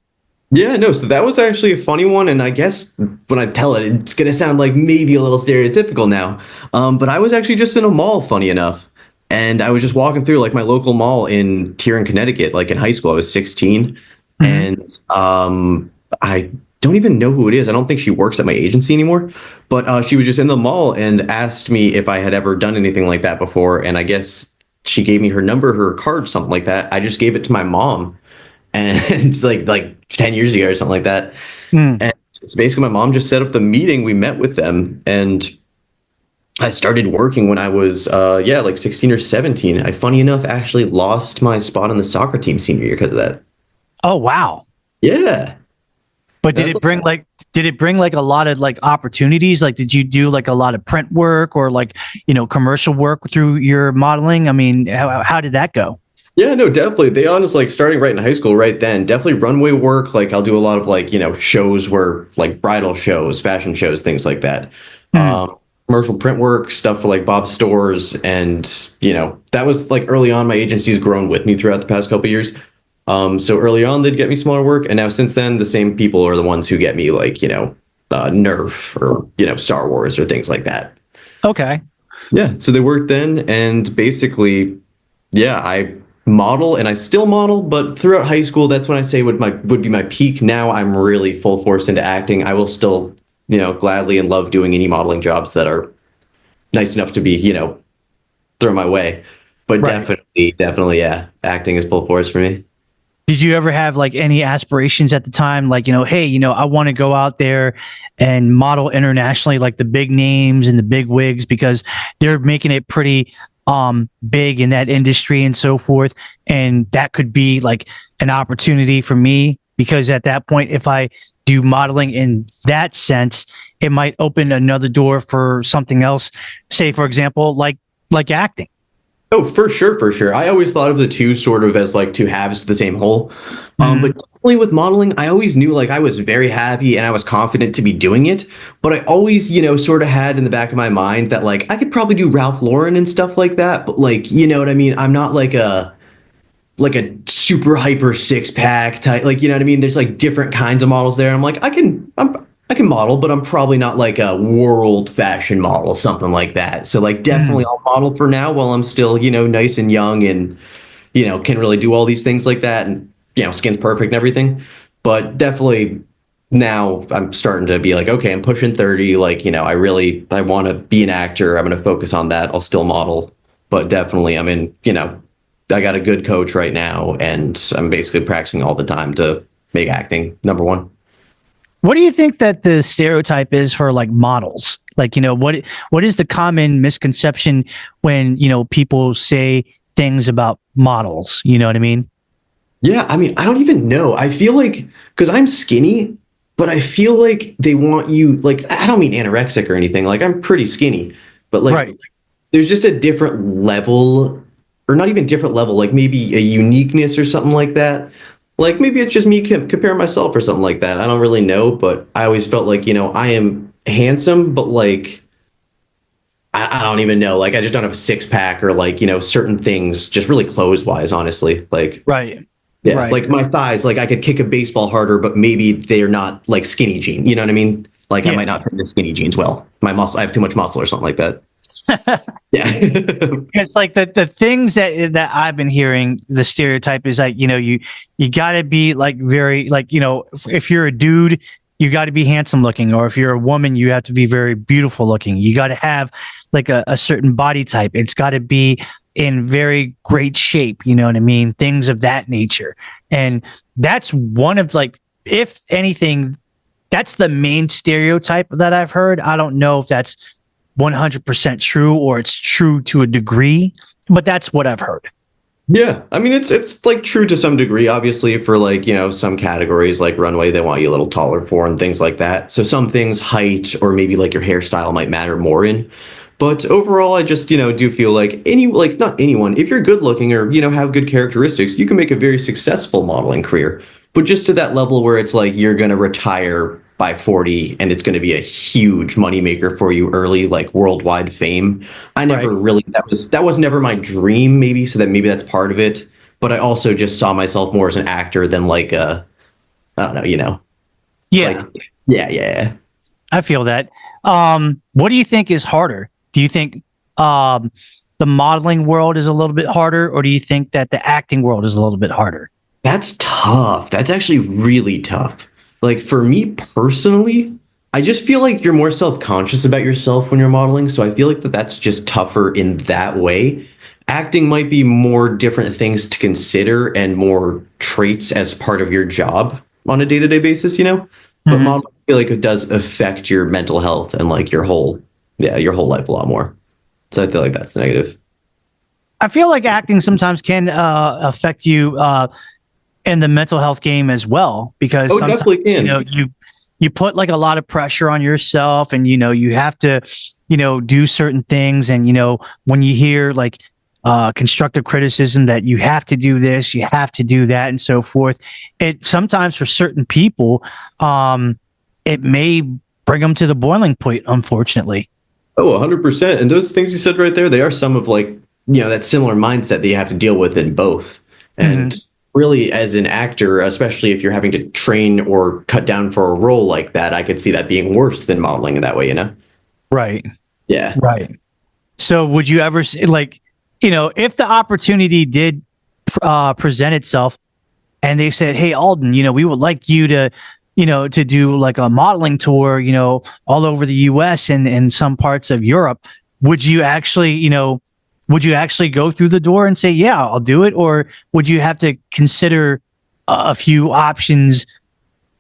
Yeah, no, so that was actually a funny one, and I guess when I tell it, it's going to sound like maybe a little stereotypical now, but I was actually just in a mall, funny enough, and I was just walking through, like, my local mall here in Connecticut, like, in high school. I was 16, and I don't even know who it is. I don't think she works at my agency anymore, but she was just in the mall and asked me if I had ever done anything like that before, and I guess she gave me her number, her card, something like that. I just gave it to my mom, and it's like 10 years ago or something like that. And it's basically my mom just set up the meeting. We met with them, and I started working when I was, like 16 or 17. I, funny enough, actually lost my spot on the soccer team senior year because of that. Oh, wow. Yeah. But did it bring like a lot of like opportunities? Like, did you do like a lot of print work or like, commercial work through your modeling? I mean, how did that go? Yeah, no, definitely. They honestly, like, starting right in high school, right then, definitely runway work. Like, I'll do a lot of like, shows where like bridal shows, fashion shows, things like that. Commercial print work, stuff for like Bob's stores. And, that was like early on. My agency's grown with me throughout the past couple of years. So early on, they'd get me smaller work. And now since then, the same people are the ones who get me like, Nerf or, Star Wars or things like that. Okay. Yeah. So they worked then. And basically, yeah, I model and I still model, but throughout high school, that's when I say would be my peak. Now I'm really full force into acting. I will still, gladly and love doing any modeling jobs that are nice enough to be, thrown my way. But right. Definitely, yeah, acting is full force for me. Did you ever have like any aspirations at the time? Like, hey, I want to go out there and model internationally, like the big names and the big wigs, because they're making it pretty big in that industry and so forth. And that could be like an opportunity for me, because at that point, if I do modeling in that sense, it might open another door for something else. Say, for example, like acting. Oh, for sure. I always thought of the two sort of as like two halves of the same whole. But definitely with modeling, I always knew like I was very happy and I was confident to be doing it. But I always, sort of had in the back of my mind that like I could probably do Ralph Lauren and stuff like that. But like, you know what I mean? I'm not like a super hyper six pack type. Like, you know what I mean? There's like different kinds of models there. I'm like, I can model, but I'm probably not like a world fashion model, something like that. So like definitely I'll model for now while I'm still, nice and young and, can really do all these things like that. And, skin's perfect and everything. But definitely now I'm starting to be like, okay, I'm pushing 30. Like, I want to be an actor. I'm going to focus on that. I'll still model, but definitely I got a good coach right now, and I'm basically practicing all the time to make acting number one. What do you think that the stereotype is for like models? Like, what is the common misconception when, people say things about models? You know what I mean? Yeah, I mean, I don't even know. I feel like, because I'm skinny, but I feel like they want you, like, I don't mean anorexic or anything. Like, I'm pretty skinny, but like, Right. there's just a different level, or not even different level, like maybe a uniqueness or something like that. Like, maybe it's just me comparing myself or something like that. I don't really know, but I always felt like, I am handsome, but like, I don't even know. Like, I just don't have a six pack or like, certain things, just really clothes wise, honestly. Like, Right. yeah, Right. like my thighs, like I could kick a baseball harder, but maybe they're not like skinny jeans. You know what I mean? Like I Yeah. might not fit into skinny jeans well. My muscle, I have too much muscle or something like that. Yeah. Because like the things that I've been hearing, the stereotype is like, you got to be like very like, if you're a dude, you got to be handsome looking, or if you're a woman, you have to be very beautiful looking. You got to have like a certain body type. It's got to be in very great shape. You know what I mean? Things of that nature. And that's one of like, if anything, that's the main stereotype that I've heard. I don't know if that's 100% true or it's true to a degree, but that's what I've heard. Yeah. I mean, it's like true to some degree, obviously, for like, some categories like runway, they want you a little taller for and things like that. So some things, height or maybe like your hairstyle might matter more in. But overall, I just, do feel like not anyone, if you're good looking or, have good characteristics, you can make a very successful modeling career. But just to that level where it's like you're going to retire by 40 and it's going to be a huge moneymaker for you early, like worldwide fame. I never really, that was never my dream, maybe. So that maybe that's part of it. But I also just saw myself more as an actor than like I don't know, Yeah. Like, yeah. I feel that. What do you think is harder? Do you think the modeling world is a little bit harder, or do you think that the acting world is a little bit harder? That's tough. That's actually really tough. Like for me personally, I just feel like you're more self-conscious about yourself when you're modeling. So I feel like that's just tougher in that way. Acting might be more different things to consider and more traits as part of your job on a day-to-day basis, But modeling, I feel like it does affect your mental health and like your whole life a lot more. So I feel like that's the negative. I feel like acting sometimes can affect you in the mental health game as well, because sometimes you put like a lot of pressure on yourself, and you have to do certain things, and when you hear like constructive criticism that you have to do this, you have to do that, and so forth, it sometimes for certain people it may bring them to the boiling point, unfortunately. Oh, 100%. And those things you said right there, they are some of like, that similar mindset that you have to deal with in both. And really, as an actor, especially if you're having to train or cut down for a role like that, I could see that being worse than modeling in that way, Right. Yeah. Right. So would you ever like, if the opportunity did present itself and they said, hey, Alden, we would like you to to do like a modeling tour, all over the US and some parts of Europe, would you actually go through the door and say, yeah, I'll do it? Or would you have to consider a few options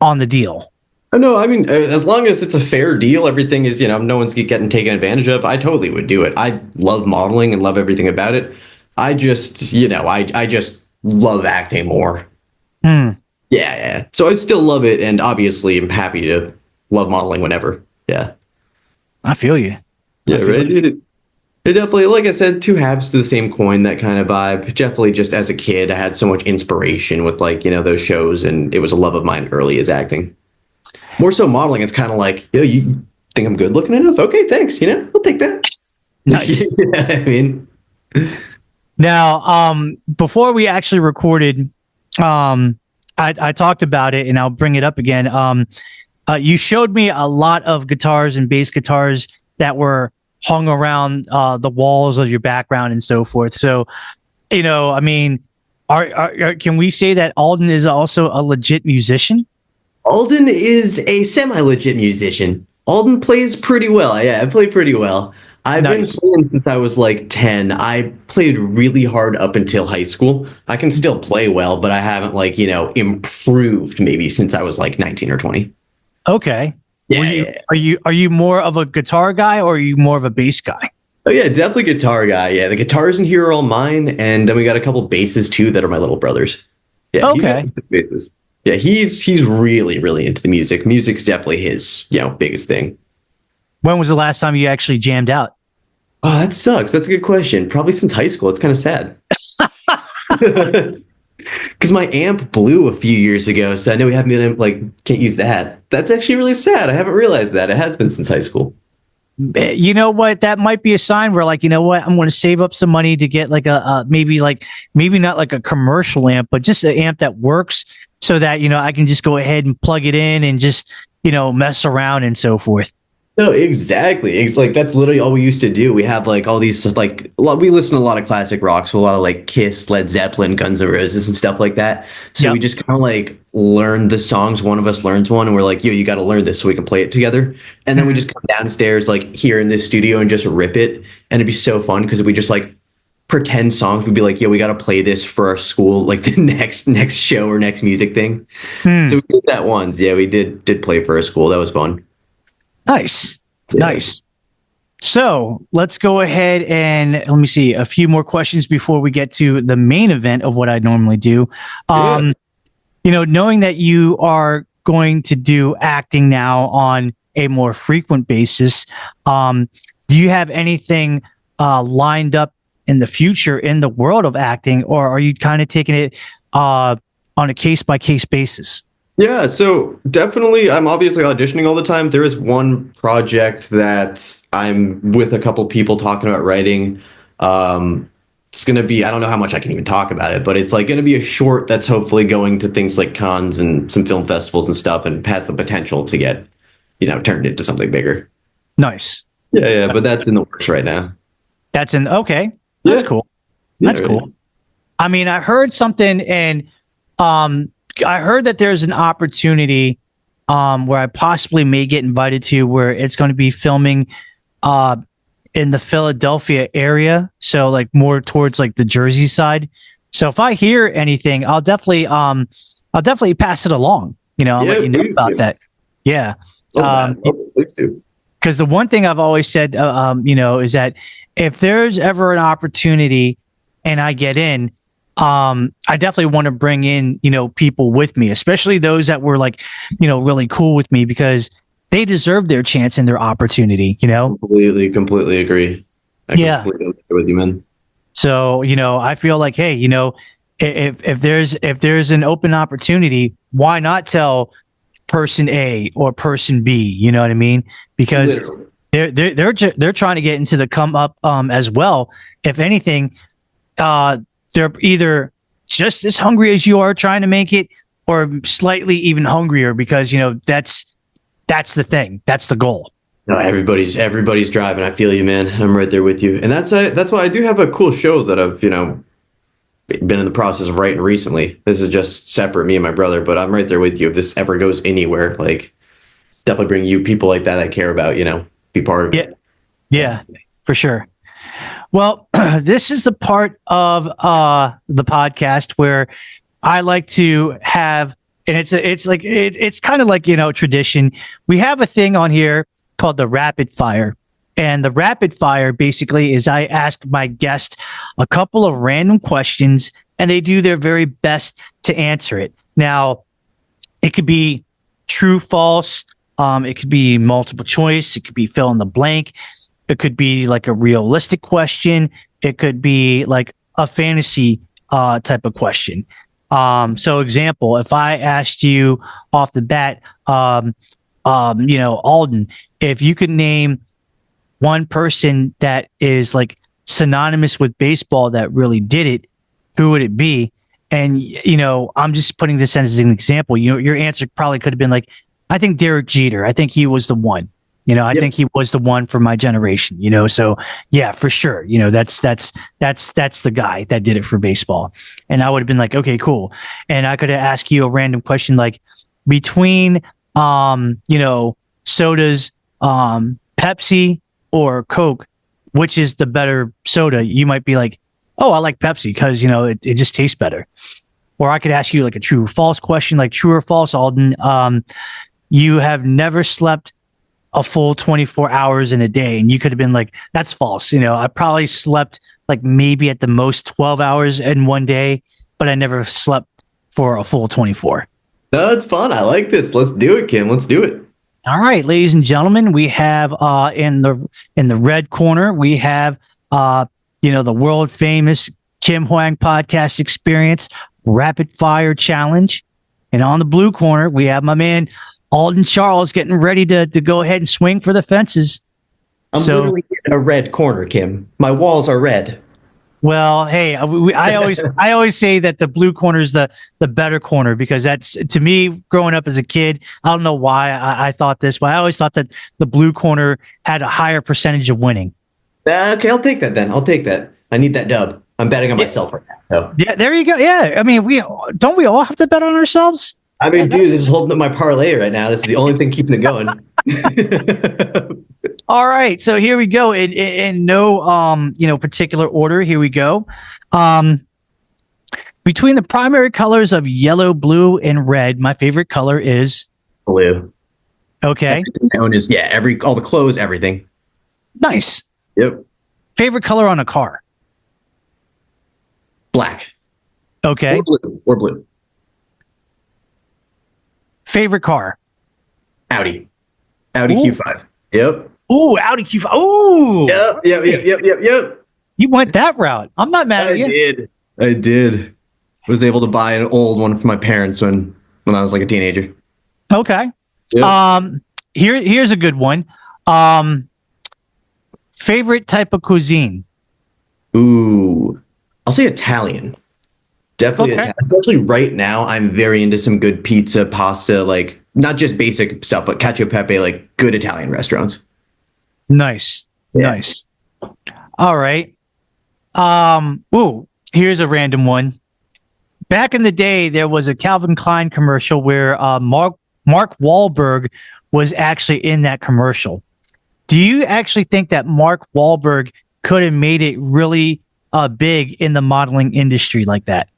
on the deal? No, I mean, as long as it's a fair deal, everything is, no one's getting taken advantage of. I totally would do it. I love modeling and love everything about it. I just, I just love acting more. Yeah. So I still love it, and obviously I'm happy to love modeling whenever. Yeah. I feel you. Yeah, right. It definitely, like I said, two halves to the same coin, that kind of vibe. Definitely just as a kid, I had so much inspiration with like, those shows, and it was a love of mine early as acting. More so modeling, it's kind of like, you think I'm good looking enough? Okay, thanks. I'll take that. Nice. I mean. Now, before we actually recorded, I talked about it, and I'll bring it up again. You showed me a lot of guitars and bass guitars that were hung around the walls of your background and so forth. So, I mean, can we say that Alden is also a legit musician? Alden is a semi-legit musician. Alden plays pretty well. Yeah, I play pretty well. I've been playing since I was like 10. I played really hard up until high school. I can still play well, but I haven't improved maybe since I was like 19 or 20. Okay. Yeah. Are you more of a guitar guy or are you more of a bass guy? Oh yeah, definitely guitar guy. Yeah, the guitars in here are all mine, and then we got a couple basses too that are my little brother's. Yeah. Okay. Basses. Yeah, he's really, really into the music. Music's definitely his, biggest thing. When was the last time you actually jammed out? Oh, that sucks. That's a good question. Probably since high school. It's kind of sad. Because my amp blew a few years ago, so I know we haven't been can't use that. That's actually really sad. I haven't realized that. It has been since high school. You know what? That might be a sign where, like, you know what? I'm going to save up some money to get like maybe not like a commercial amp, but just an amp that works so that, I can just go ahead and plug it in and just, mess around and so forth. No, exactly. It's like that's literally all we used to do. We have all these we listen to a lot of classic rock, so a lot of Kiss, Led Zeppelin, Guns N' Roses, and stuff like that. So we just kind of learn the songs. One of us learns one, and we're like, "Yo, you got to learn this so we can play it together." And then we just come downstairs here in this studio and just rip it, and it'd be so fun because we just pretend songs. We'd be like, "Yeah, we got to play this for our school, the next show or next music thing." So we did that once. Yeah, we did play for our school. That was fun. Nice. Nice. So let's go ahead and let me see a few more questions before we get to the main event of what I normally do. Knowing that you are going to do acting now on a more frequent basis, do you have anything lined up in the future in the world of acting, or are you kind of taking it on a case-by-case basis? Yeah, so definitely, I'm obviously auditioning all the time. There is one project that I'm with a couple people talking about writing. It's going to be, I don't know how much I can even talk about it, but it's going to be a short that's hopefully going to things like cons and some film festivals and stuff, and has the potential to get, turned into something bigger. Nice. Yeah, but that's in the works right now. Okay. That's cool. That's cool. I mean, I heard something and I heard that there's an opportunity where I possibly may get invited to where it's going to be filming in the Philadelphia area. So more towards the Jersey side. So if I hear anything, I'll definitely pass it along. I'll let you know about that. Yeah. Please do. Because the one thing I've always said, is that if there's ever an opportunity and I get in, I definitely want to bring in, people with me, especially those that were really cool with me because they deserve their chance and their opportunity, Completely agree. I completely agree with you, man. So, I feel like, hey, if there's an open opportunity, why not tell person A or person B? You know what I mean? Because they're trying to get into the come up as well. If anything, they're either just as hungry as you are trying to make it or slightly even hungrier because, that's the thing. That's the goal. No, everybody's driving. I feel you, man. I'm right there with you. And that's why I do have a cool show that I've, been in the process of writing recently. This is just separate, me and my brother, but I'm right there with you. If this ever goes anywhere, definitely bring you people like that I care about, be part of it. Yeah, for sure. Well, this is the part of the podcast where I like to have, and it's kind of like tradition. We have a thing on here called the rapid fire, and the rapid fire basically is I ask my guest a couple of random questions, and they do their very best to answer it. Now, it could be true, false. It could be multiple choice. It could be fill in the blank. It could be a realistic question. It could be a fantasy type of question. So example, if I asked you off the bat, Alden, if you could name one person that is synonymous with baseball that really did it, who would it be? And, I'm just putting this as an example. Your answer probably could have been I think Derek Jeter. I think he was the one. I think he was the one for my generation, so yeah, for sure. That's the guy that did it for baseball. And I would have been okay, cool. And I could have asked you a random question between, sodas, Pepsi or Coke, which is the better soda? You might be like, oh, I like Pepsi because, it just tastes better. Or I could ask you like a true or false question, like true or false, Alden. You have never slept a full 24 hours in a day. And you could have been like, that's false. I probably slept like maybe at the most 12 hours in one day, but I never slept for a full 24. No, it's fun. I like this. Let's do it, Kim. Let's do it. All right, ladies and gentlemen, we have in the red corner, we have the world famous Kim Hoang Podcast Experience Rapid Fire Challenge. And on the blue corner, we have my man Alden Charles getting ready to go ahead and swing for the fences. I'm literally in a red corner, Kim. My walls are red. Well, hey, I always say that the blue corner is the better corner, because that's, to me, growing up as a kid, I don't know why I thought this, but I always thought that the blue corner had a higher percentage of winning. Okay, I'll take that then. I'll take that. I need that dub. I'm betting on myself right now. So. Yeah, there you go. Yeah, I mean, we all have to bet on ourselves? I mean, dude, this is holding up my parlay right now. This is the only thing keeping it going. All right, so here we go. In no particular order. Here we go. Between the primary colors of yellow, blue, and red, my favorite color is blue. Okay. Known as all the clothes, everything. Nice. Yep. Favorite color on a car? Black. Okay. Or blue. Favorite car? Audi. Audi Ooh. Q5. Yep. Ooh, Audi Q5. Ooh. Yep. You went that route. I'm not mad at you. I did. Was able to buy an old one for my parents when I was like a teenager. Okay. Yep. Here's a good one. Favorite type of cuisine? Ooh. I'll say Italian. Definitely Okay. Italian. Especially right now, I'm very into some good pizza, pasta, like not just basic stuff, but cacio e pepe, like good Italian restaurants. Nice. Yeah. Nice. All right. Here's a random one. Back in the day, there was a Calvin Klein commercial where Mark Wahlberg was actually in that commercial. Do you actually think that Mark Wahlberg could have made it really big in the modeling industry like that?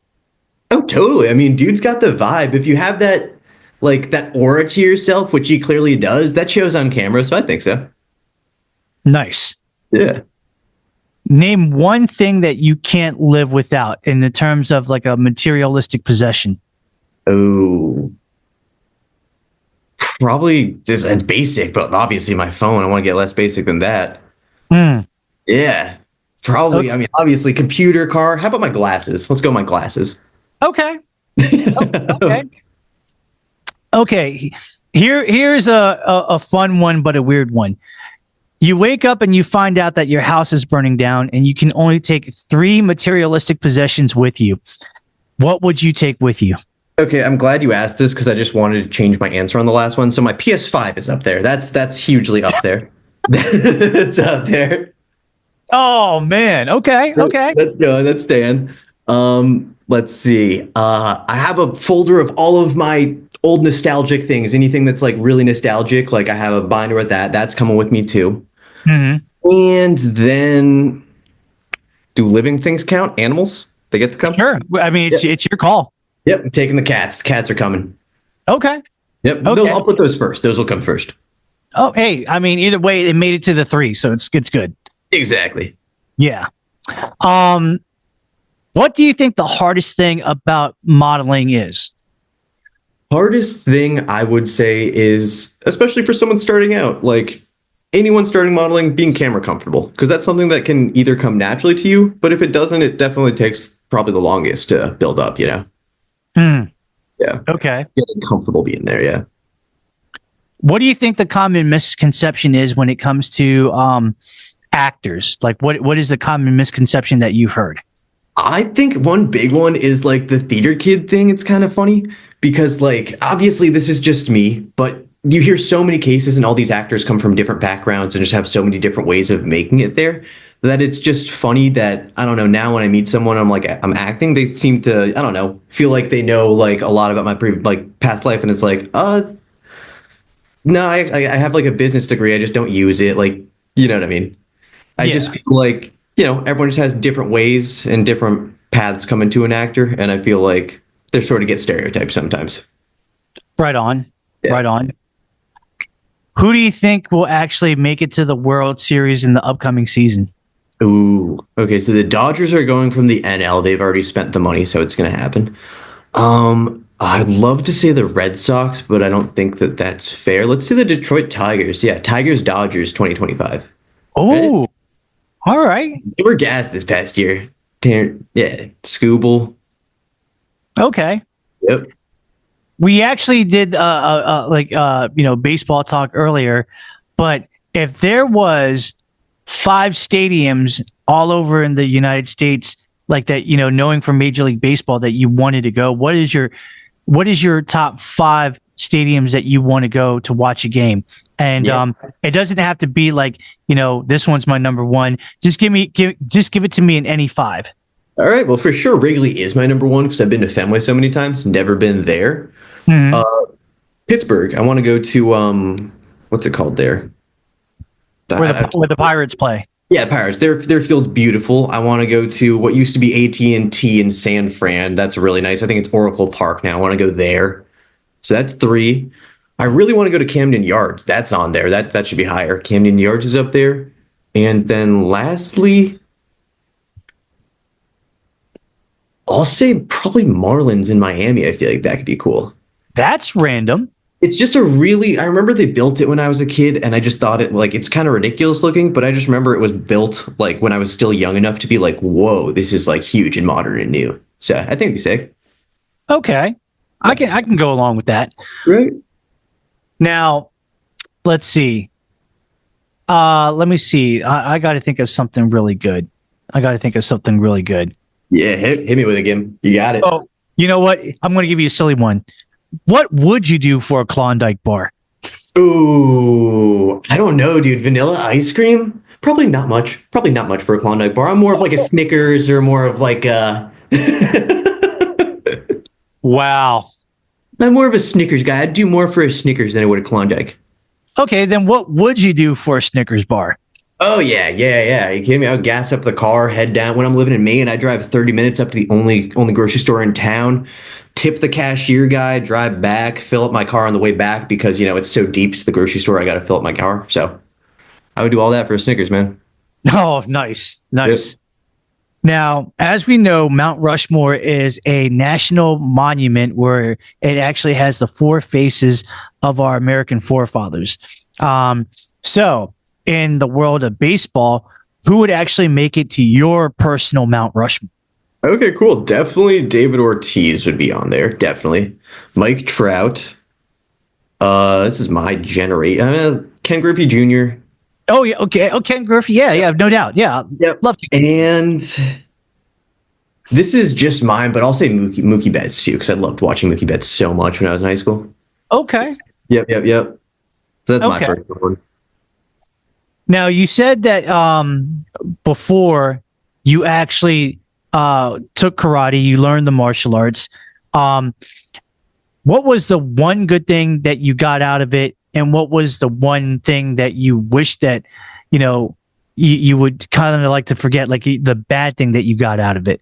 Oh, totally. I mean, dude's got the vibe. If you have that, like that aura to yourself, which he clearly does, that shows on camera. So I think so. Nice. Yeah. Name one thing that you can't live without in the terms of like a materialistic possession. Oh. Probably just it's basic, but obviously my phone. I want to get less basic than that. Yeah. Probably. Okay. I mean, obviously computer, car. How about my glasses? Let's go my glasses. Okay. Okay. Here's a fun one, but a weird one. You wake up and you find out that your house is burning down and you can only take 3 materialistic possessions with you. What would you take with you? Okay, I'm glad you asked this because I just wanted to change my answer on the last one. So my PS5 is up there. That's hugely up there. It's up there. Oh man. Okay. That's going. That's staying. Let's see. I have a folder of all of my old nostalgic things. Anything that's like really nostalgic. Like I have a binder with that. That's coming with me too. Mm-hmm. And then, do living things count? Animals? They get to come? Sure. I mean, it's your call. Yep. I'm taking the cats. Cats are coming. Okay. Yep. Okay. I'll put those first. Those will come first. Oh, hey. I mean, either way, it made it to the 3, so it's good. Exactly. Yeah. What do you think the hardest thing about modeling is? Hardest thing I would say is, especially for someone starting out, like anyone starting modeling, being camera comfortable, because that's something that can either come naturally to you, but if it doesn't, it definitely takes probably the longest to build up, you know? Yeah. Okay. Getting comfortable being there, yeah. What do you think the common misconception is when it comes to actors? Like, what is the common misconception that you've heard? I think one big one is like the theater kid thing. It's kind of funny because like, obviously this is just me, but you hear so many cases and all these actors come from different backgrounds and just have so many different ways of making it there that it's just funny that, I don't know, now when I meet someone, I'm like, I'm acting, they seem to, I don't know, feel like they know like a lot about my past life. And it's like, no, I have like a business degree. I just don't use it. Like, you know what I mean? I just feel like, everyone just has different ways and different paths coming to an actor. And I feel like they're sort of get stereotyped sometimes. Right on. Yeah. Right on. Who do you think will actually make it to the World Series in the upcoming season? Ooh, okay. So the Dodgers are going from the NL. They've already spent the money, so it's going to happen. I'd love to say the Red Sox, but I don't think that that's fair. Let's do the Detroit Tigers. Yeah, Tigers Dodgers 2025. Oh, all right. They were gassed this past year. Yeah, Scooble. Okay. Yep. We actually did baseball talk earlier, but if there was 5 stadiums all over in the United States like that, knowing from Major League Baseball that you wanted to go, what is your top 5 stadiums that you want to go to watch a game? And it doesn't have to be like, this one's my number one. Just give it to me in any 5. All right. Well, for sure, Wrigley is my number one because I've been to Fenway so many times, never been there. Mm-hmm. Pittsburgh. I want to go to what's it called there? Where the Pirates play. Yeah, Pirates. Their field's beautiful. I want to go to what used to be AT&T in San Fran. That's really nice. I think it's Oracle Park now. I want to go there. So that's 3. I really want to go to Camden Yards. That's on there. That should be higher. Camden Yards is up there. And then lastly, I'll say probably Marlins in Miami. I feel like that could be cool. That's random. It's just I remember they built it when I was a kid, and I just thought it's kind of ridiculous looking, but I just remember it was built like when I was still young enough to be like, whoa, this is like huge and modern and new. So I think it's sick. Okay. I can go along with that. Right. Now, let's see. Let me see. I got to think of something really good. Yeah, hit me with it, Kim. You got it. Oh, you know what? I'm going to give you a silly one. What would you do for a Klondike bar? Ooh, I don't know, dude. Vanilla ice cream? Probably not much. For a Klondike bar. I'm more of like a Snickers or more of like a... Wow. I'm more of a Snickers guy. I'd do more for a Snickers than I would a Klondike. Okay, then what would you do for a Snickers bar? Oh, yeah. You kidding me? I would gas up the car, head down. When I'm living in Maine, I drive 30 minutes up to the only grocery store in town, tip the cashier guy, drive back, fill up my car on the way back because, it's so deep to the grocery store, I got to fill up my car. So I would do all that for a Snickers, man. Oh, nice. Yep. Now, as we know, Mount Rushmore is a national monument where it actually has the 4 faces of our American forefathers. So in the world of baseball, who would actually make it to your personal Mount Rushmore? Okay, cool. Definitely David Ortiz would be on there. Definitely. Mike Trout. This is my generation. Ken Griffey Jr. Oh, yeah. Okay. Oh, Ken Griffey. Yeah. No doubt. Yeah. Yep. Love Ken. And this is just mine, but I'll say Mookie Betts too, because I loved watching Mookie Betts so much when I was in high school. Okay. Yep. So that's my first one. Now, you said that before you actually took karate, you learned the martial arts. What was the one good thing that you got out of it? And what was the one thing that you wish that, you would kind of like to forget, like the bad thing that you got out of it?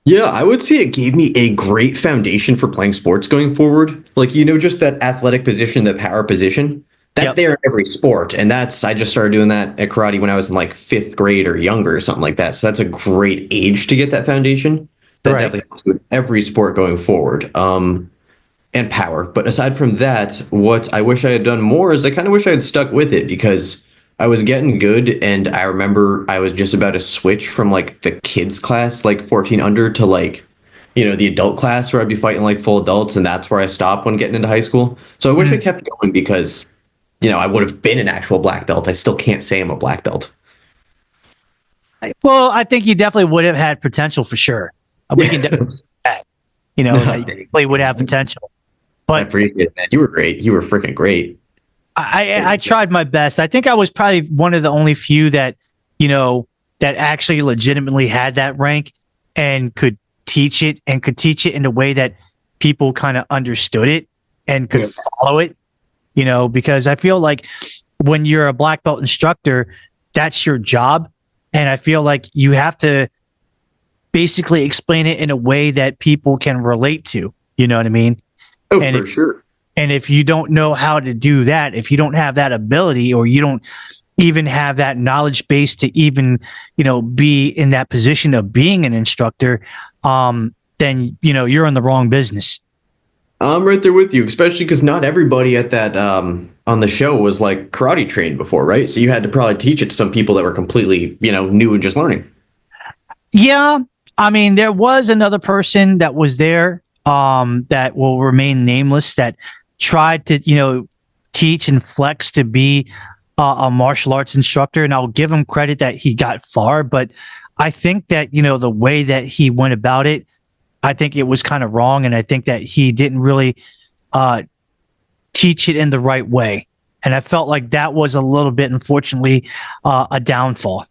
Yeah, I would say it gave me a great foundation for playing sports going forward. Like, just that athletic position, the power position, that's there in every sport. And I just started doing that at karate when I was in like 5th grade or younger or something like that. So that's a great age to get that foundation. That definitely helps with every sport going forward. And power. But aside from that, what I wish I had done more is I kind of wish I had stuck with it because I was getting good. And I remember I was just about to switch from like the kids class, like 14 under to like, the adult class where I'd be fighting like full adults. And that's where I stopped when getting into high school. So I wish I kept going because, I would have been an actual black belt. I still can't say I'm a black belt. Well, I think you definitely would have had potential for sure. We can definitely say that, that you definitely would have potential. But I appreciate it, man. You were great. You were freaking great. I tried my best. I think I was probably one of the only few that that actually legitimately had that rank and could teach it in a way that people kind of understood it and could follow it, because I feel like when you're a black belt instructor, that's your job. And I feel like you have to basically explain it in a way that people can relate to. You know what I mean? Oh, for sure. And if you don't know how to do that, if you don't have that ability, or you don't even have that knowledge base to even, be in that position of being an instructor, then, you're in the wrong business. I'm right there with you, especially because not everybody at that on the show was like karate trained before, right? So you had to probably teach it to some people that were completely, new and just learning. Yeah. I mean, there was another person that was there that will remain nameless that tried to, teach and flex to be a martial arts instructor. And I'll give him credit that he got far. But I think that, the way that he went about it, I think it was kind of wrong. And I think that he didn't really teach it in the right way. And I felt like that was a little bit, unfortunately, a downfall.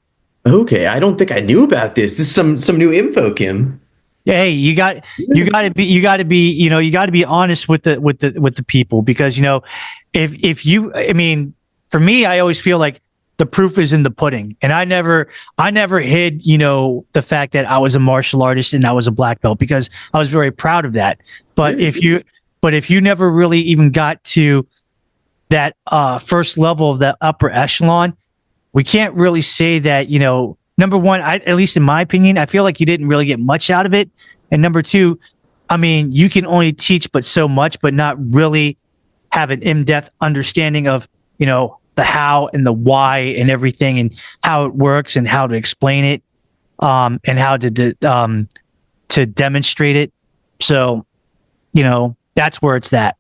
Okay, I don't think I knew about this. This is some new info, Kim. Hey, you got to be honest with the people, because if you, I mean, for me, I always feel like the proof is in the pudding, and I never hid the fact that I was a martial artist and I was a black belt, because I was very proud of that. But if you never really even got to that first level of that upper echelon, we can't really say that, number one, at least in my opinion, I feel like you didn't really get much out of it. And number two, I mean, you can only teach but so much, but not really have an in-depth understanding of, the how and the why and everything, and how it works and how to explain it, and how to demonstrate it. So, that's where it's at.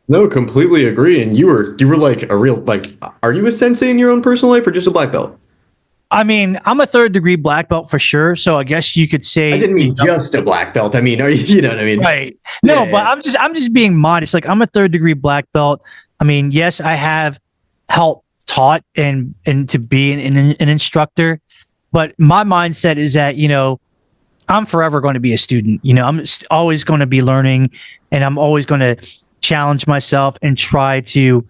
No, completely agree. And you were like a real, like, are you a sensei in your own personal life or just a black belt? I mean, I'm a 3rd degree black belt for sure. So I guess you could say I didn't mean just a black belt. I mean, you know what I mean? Right. No, but I'm just being modest. Like, I'm a 3rd degree black belt. I mean, yes, I have helped taught and to be an instructor, but my mindset is that, I'm forever going to be a student. I'm always going to be learning, and I'm always going to challenge myself and try to,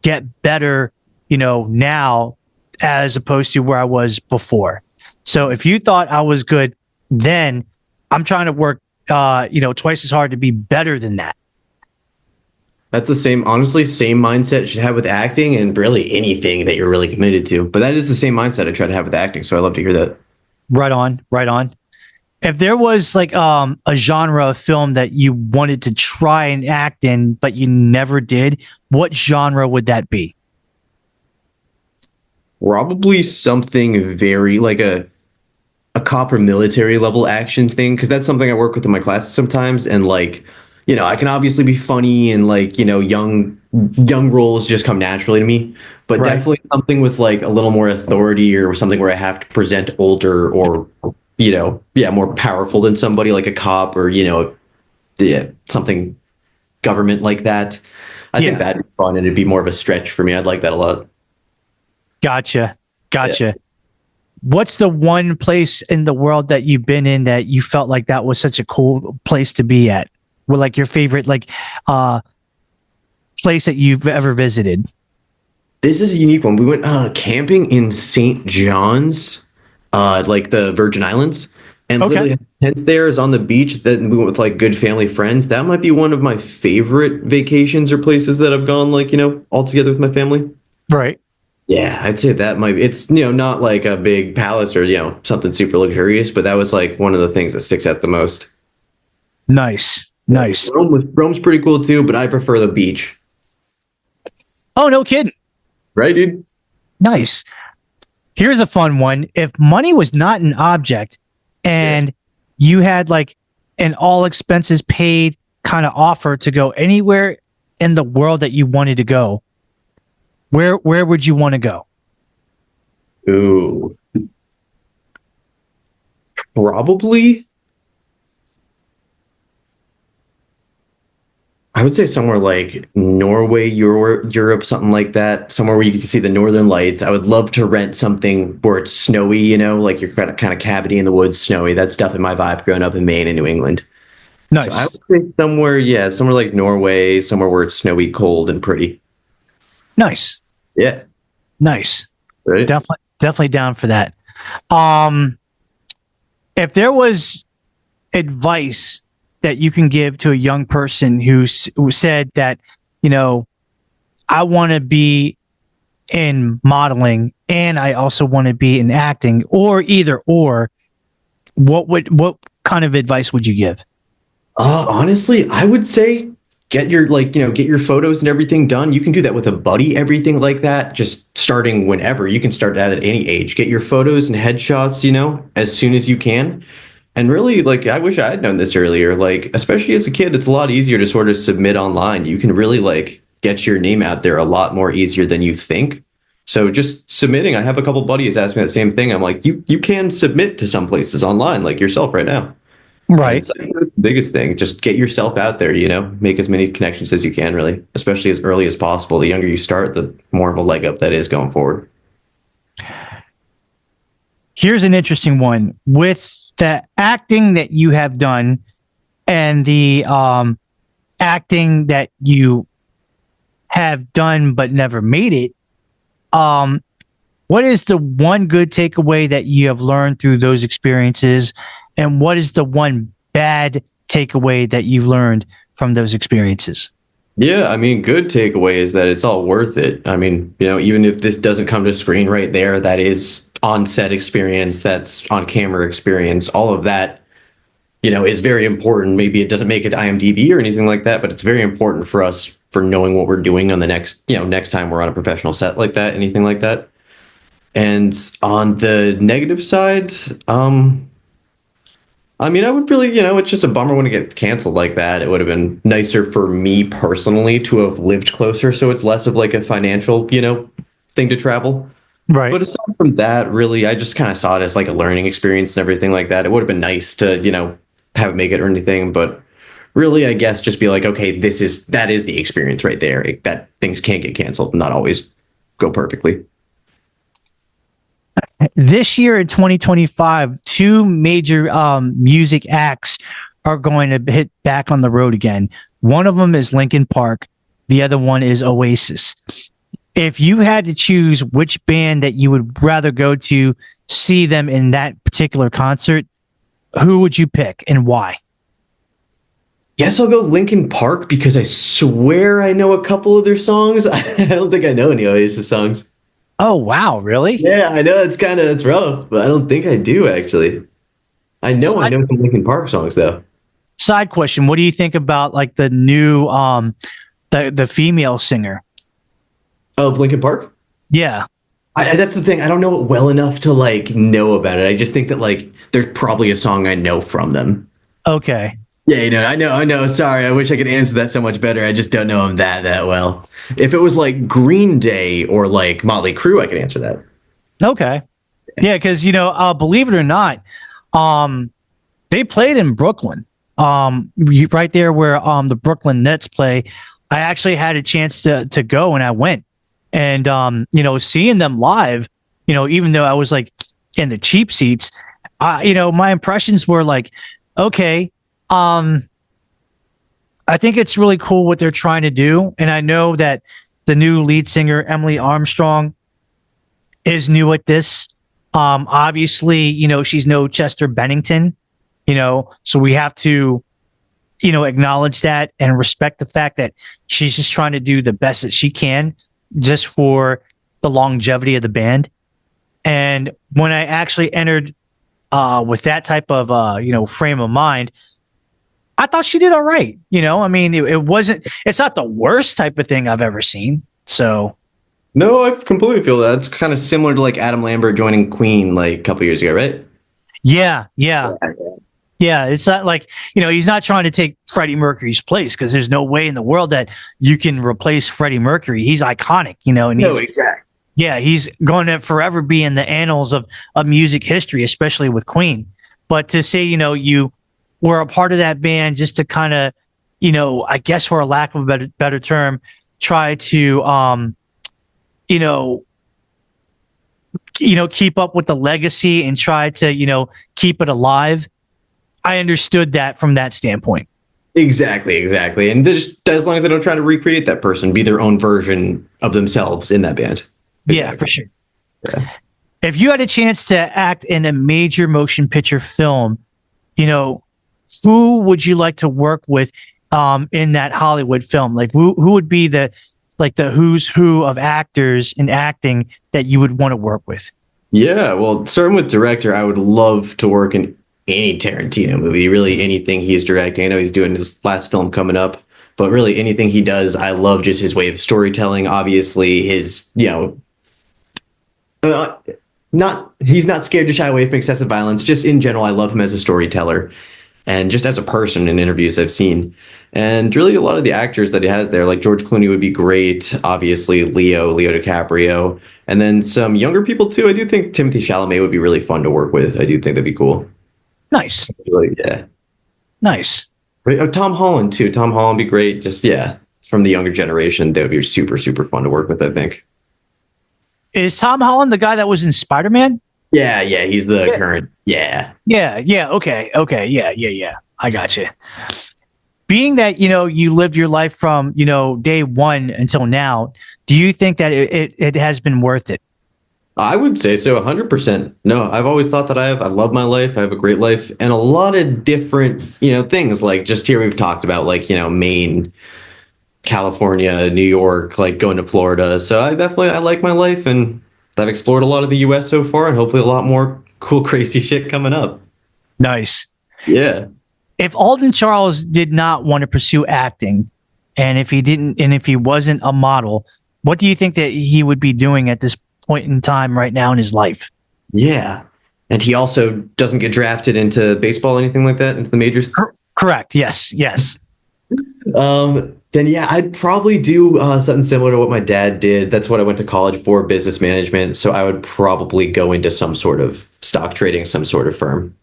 get better, now, as opposed to where I was before. So if you thought I was good then, I'm trying to work, twice as hard to be better than that. That's the same mindset you should have with acting and really anything that you're really committed to. But that is the same mindset I try to have with acting. So I love to hear that. Right on. If there was like a genre of film that you wanted to try and act in, but you never did, what genre would that be? Probably something very like a cop or military level action thing, because that's something I work with in my classes sometimes. And like, I can obviously be funny, and like, young roles just come naturally to me. But Right. definitely something with like a little more authority, or something where I have to present older, or more powerful than somebody, like a cop, or something government like that. I think that'd be fun, and it'd be more of a stretch for me. I'd like that a lot. Gotcha. Yeah. What's the one place in the world that you've been in that you felt like that was such a cool place to be at? Well, like your favorite, like, place that you've ever visited? This is a unique one. We went camping in St. John's, like the Virgin Islands, and literally had tents there is on the beach. Then we went with like good family friends. That might be one of my favorite vacations or places that I've gone, like, all together with my family. Right. Yeah, I'd say that might be, it's, not like a big palace or, something super luxurious, but that was like one of the things that sticks out the most. Nice. Rome's pretty cool too, but I prefer the beach. Oh, no kidding. Right, dude? Nice. Here's a fun one. If money was not an object and you had like an all expenses paid kind of offer to go anywhere in the world that you wanted to go, where would you want to go? Ooh. Probably. I would say somewhere like Norway, Europe, something like that. Somewhere where you can see the northern lights. I would love to rent something where it's snowy, like you're kind of cabiny in the woods, snowy. That's definitely my vibe growing up in Maine and New England. So I Nice. would say somewhere like Norway, somewhere where it's snowy, cold, and pretty. Nice. Yeah. Nice. Right. Definitely down for that. If there was advice that you can give to a young person who said that, I want to be in modeling and I also want to be in acting, or either or, what kind of advice would you give? Honestly, I would say get your photos and everything done. You can do that with a buddy, everything like that. Just starting whenever. You can start that at any age. Get your photos and headshots, as soon as you can. And really, I wish I had known this earlier. Especially as a kid, it's a lot easier to sort of submit online. You can really get your name out there a lot more easier than you think. So just submitting. I have a couple buddies ask me the same thing. I'm like, you can submit to some places online, like yourself right now. Right. That's the biggest thing. Just get yourself out there, make as many connections as you can, really, especially as early as possible. The younger you start, the more of a leg up that is going forward. Here's an interesting one. With the acting that you have done and the acting that you have done but never made it, what is the one good takeaway that you have learned through those experiences? And what is the one bad takeaway that you've learned from those experiences? Yeah, good takeaway is that it's all worth it. Even if this doesn't come to screen right there, that is on set experience, that's on camera experience, all of that, is very important. Maybe it doesn't make it to IMDb or anything like that, but it's very important for us for knowing what we're doing on the next time we're on a professional set like that, anything like that. And on the negative side, I would really, it's just a bummer when it gets canceled like that. It would have been nicer for me personally to have lived closer, so it's less of a financial, thing to travel. Right. But aside from that, really, I just kind of saw it as a learning experience and everything like that. It would have been nice to, have it make it or anything, but really, I guess just be okay, that is the experience right there. That things can't get canceled and not always go perfectly. This year in 2025, two major music acts are going to hit back on the road again. One of them is Linkin Park. The other one is Oasis. If you had to choose which band that you would rather go to see them in that particular concert, who would you pick and why? Guess I'll go Linkin Park because I swear I know a couple of their songs. I don't think I know any Oasis songs. Oh, wow. Really? Yeah, I know it's rough, but I don't think I do actually. I know some Linkin Park songs though. Side question. What do you think about the new, the female singer? Of Linkin Park? Yeah. That's the thing. I don't know it well enough to know about it. I just think that there's probably a song I know from them. Okay. Yeah, I know. Sorry, I wish I could answer that so much better. I just don't know them that well. If it was Green Day or Motley Crue, I could answer that. Okay. Yeah, because believe it or not, they played in Brooklyn. Right there where the Brooklyn Nets play. I actually had a chance to go and I went. And seeing them live, even though I was in the cheap seats, my impressions were okay. I think it's really cool what they're trying to do. And I know that the new lead singer, Emily Armstrong, is new at this. Obviously, she's no Chester Bennington, so we have to, acknowledge that and respect the fact that she's just trying to do the best that she can just for the longevity of the band. And when I actually entered with that type of, frame of mind, I thought she did all right. It's not the worst type of thing I've ever seen. So. No, I completely feel that. It's kind of similar to Adam Lambert joining Queen a couple years ago, right? Yeah. It's not he's not trying to take Freddie Mercury's place because there's no way in the world that you can replace Freddie Mercury. He's iconic, and exactly. Yeah, he's going to forever be in the annals of music history, especially with Queen. But to say, you were a part of that band just to kind of, I guess for a lack of a better term, try to, you know, keep up with the legacy and try to, keep it alive. I understood that from that standpoint. Exactly. And just as long as they don't try to recreate that person, be their own version of themselves in that band. Yeah, for sure. Yeah. If you had a chance to act in a major motion picture film, who would you like to work with in that Hollywood film? Like who would be the who's who of actors in acting that you would want to work with? Yeah, well, starting with director, I would love to work in any Tarantino movie, really anything he's directing. I know he's doing his last film coming up, but really anything he does, I love just his way of storytelling. Obviously, his, he's not scared to shy away from excessive violence. Just in general, I love him as a storyteller and just as a person in interviews I've seen. And really a lot of the actors that he has there, like George Clooney would be great. Obviously, Leo DiCaprio, and then some younger people too. I do think Timothée Chalamet would be really fun to work with. I do think that'd be cool. Nice. Yeah. Nice. Right. Oh, Tom Holland too. Tom Holland would be great. Just, from the younger generation, they would be super, super fun to work with, I think. Is Tom Holland the guy that was in Spider-Man? Yeah, he's the current. Yeah. Okay. Yeah. I got you. Being that, you lived your life from, day one until now, do you think that it has been worth it? I would say so, 100%. No, I've always thought that I love my life. I have a great life and a lot of different, things like just here we've talked about like, Maine, California, New York, like going to Florida. So I like my life and I've explored a lot of the US so far and hopefully a lot more cool, crazy shit coming up. Nice. Yeah. If Alden Charles did not want to pursue acting and if he wasn't a model, what do you think that he would be doing at this point in time right now in his life? Yeah. And he also doesn't get drafted into baseball, anything like that, into the majors? Correct. Yes. Then I'd probably do something similar to what my dad did. That's what I went to college for, business management. So I would probably go into some sort of stock trading, some sort of firm.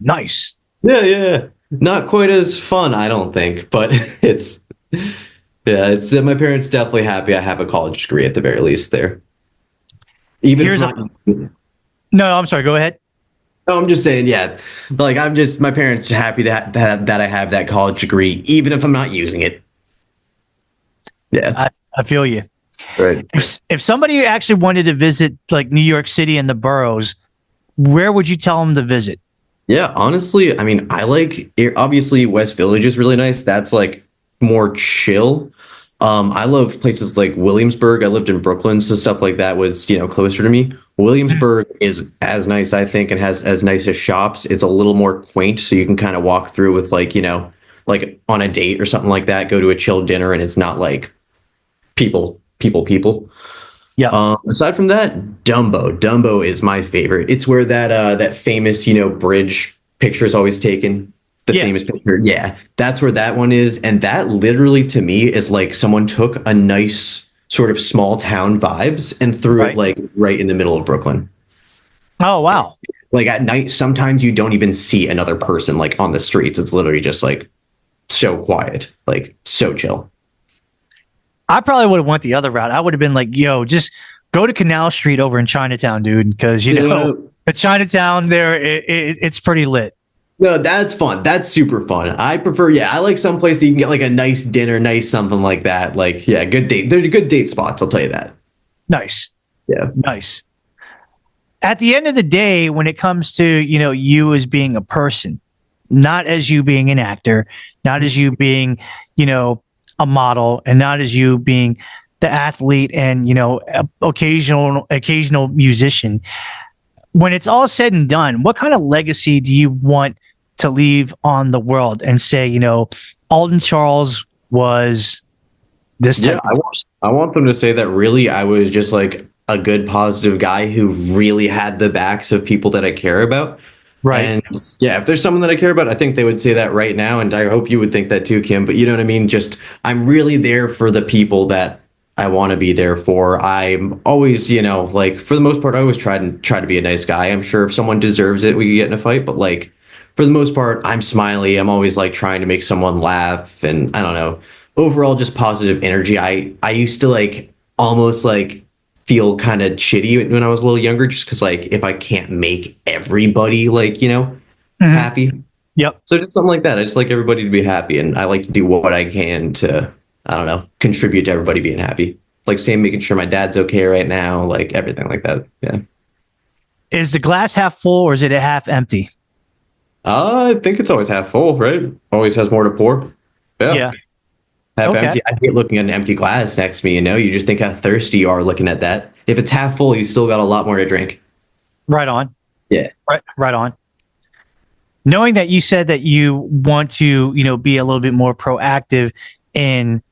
Nice. Yeah. Not quite as fun, I don't think, but it's my parents definitely happy I have a college degree at the very least there. No, I'm sorry. Go ahead. Oh, I'm just saying, my parents happy that I have that college degree, even if I'm not using it. Yeah. I feel you. Right. If somebody actually wanted to visit like New York City and the boroughs, where would you tell them to visit? Yeah, honestly, I mean, obviously West Village is really nice. That's like more chill. I love places like Williamsburg. I lived in Brooklyn, so stuff like that was, closer to me. Williamsburg is as nice, I think, and has as nice as shops. It's a little more quaint, so you can kind of walk through with like on a date or something like that, go to a chill dinner, and it's not like people. Yeah. Aside from that, Dumbo is my favorite. It's where that famous, bridge picture is always taken. The famous picture. Yeah, that's where that one is. And that literally to me is like someone took a nice sort of small town vibes and threw it like right in the middle of Brooklyn. Oh, wow. Like at night, sometimes you don't even see another person like on the streets. It's literally just like so quiet, like so chill. I probably would have went the other route. I would have been like, yo, just go to Canal Street over in Chinatown, dude. Because, the Chinatown there, it's pretty lit. No, that's fun. That's super fun. I prefer, I like some place that you can get like a nice dinner, nice something like that. Like, good date. They're good date spots. I'll tell you that. Nice. Yeah. Nice. At the end of the day, when it comes to, you as being a person, not as you being an actor, not as you being, a model, and not as you being the athlete and, occasional musician, when it's all said and done, what kind of legacy do you want to leave on the world and say, Alden Charles was this type of person? I want them to say that really I was just like a good, positive guy who really had the backs of people that I care about. Right. And if there's someone that I care about, I think they would say that right now. And I hope you would think that too, Kim. But you know what I mean? Just I'm really there for the people that I want to be there for. I'm always, like for the most part, I always try to be a nice guy. I'm sure if someone deserves it, we could get in a fight. But like for the most part, I'm smiley. I'm always like trying to make someone laugh, and I don't know, overall just positive energy. I used to like almost like feel kind of shitty when I was a little younger, just because like if I can't make everybody like happy. Yep. So just something like that. I just like everybody to be happy, and I like to do what I can to, I don't know, contribute to everybody being happy. Like same making sure my dad's okay right now, like everything like that. Yeah. Is the glass half full or is it a half empty? I think it's always half full, right? Always has more to pour. Yeah. Half Okay. empty. I hate looking at an empty glass next to me, you just think how thirsty you are looking at that. If it's half full, you still got a lot more to drink. Right on. Yeah. Right on. Knowing that you said that you want to, be a little bit more proactive in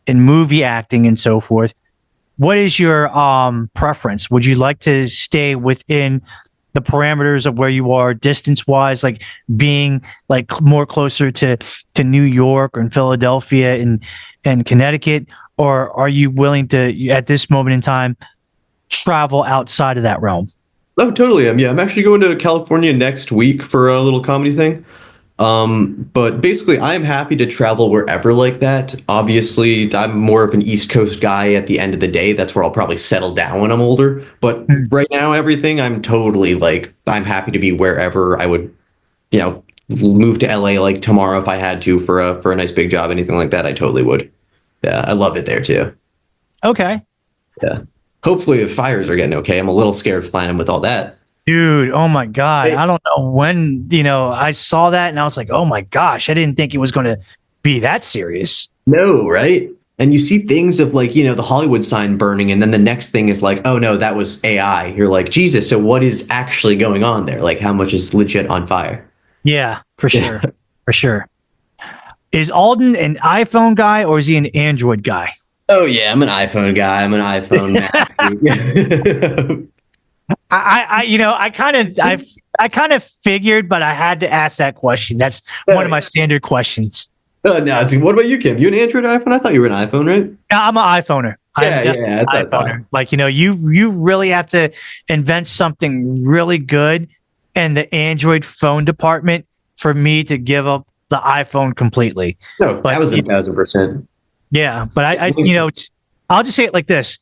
movie acting and so forth, what is your preference? Would you like to stay within the parameters of where you are distance wise, like being like more closer to New York or in Philadelphia and Connecticut, or are you willing to at this moment in time travel outside of that realm? Oh, totally. Yeah, I'm actually going to California next week for a little comedy thing. But basically, I'm happy to travel wherever like that. Obviously, I'm more of an East Coast guy at the end of the day. That's where I'll probably settle down when I'm older. But right now, everything, I'm totally like, I'm happy to be wherever. I would, move to LA like tomorrow if I had to for a nice big job, anything like that. I totally would. Yeah, I love it there too. Okay. Yeah. Hopefully the fires are getting okay. I'm a little scared flying them with all that. Dude, oh my God. I don't know when, I saw that and I was like, oh my gosh, I didn't think it was going to be that serious. No, right? And you see things of like, the Hollywood sign burning, and then the next thing is like, oh no, that was AI. You're like, Jesus, so what is actually going on there? Like, how much is legit on fire? Yeah, for sure. For sure. Is Alden an iPhone guy or is he an Android guy? Oh yeah, I'm an iPhone guy. I'm an iPhone man. I kind of figured, but I had to ask that question. That's one of my standard questions. Oh no, what about you, Kim? You an Android or iPhone? I thought you were an iPhone, right? I'm an iPhoner. Yeah, that's iPhoner. Like, you really have to invent something really good in the Android phone department for me to give up the iPhone completely. No, that was 1,000%. Yeah, but I'll just say it like this.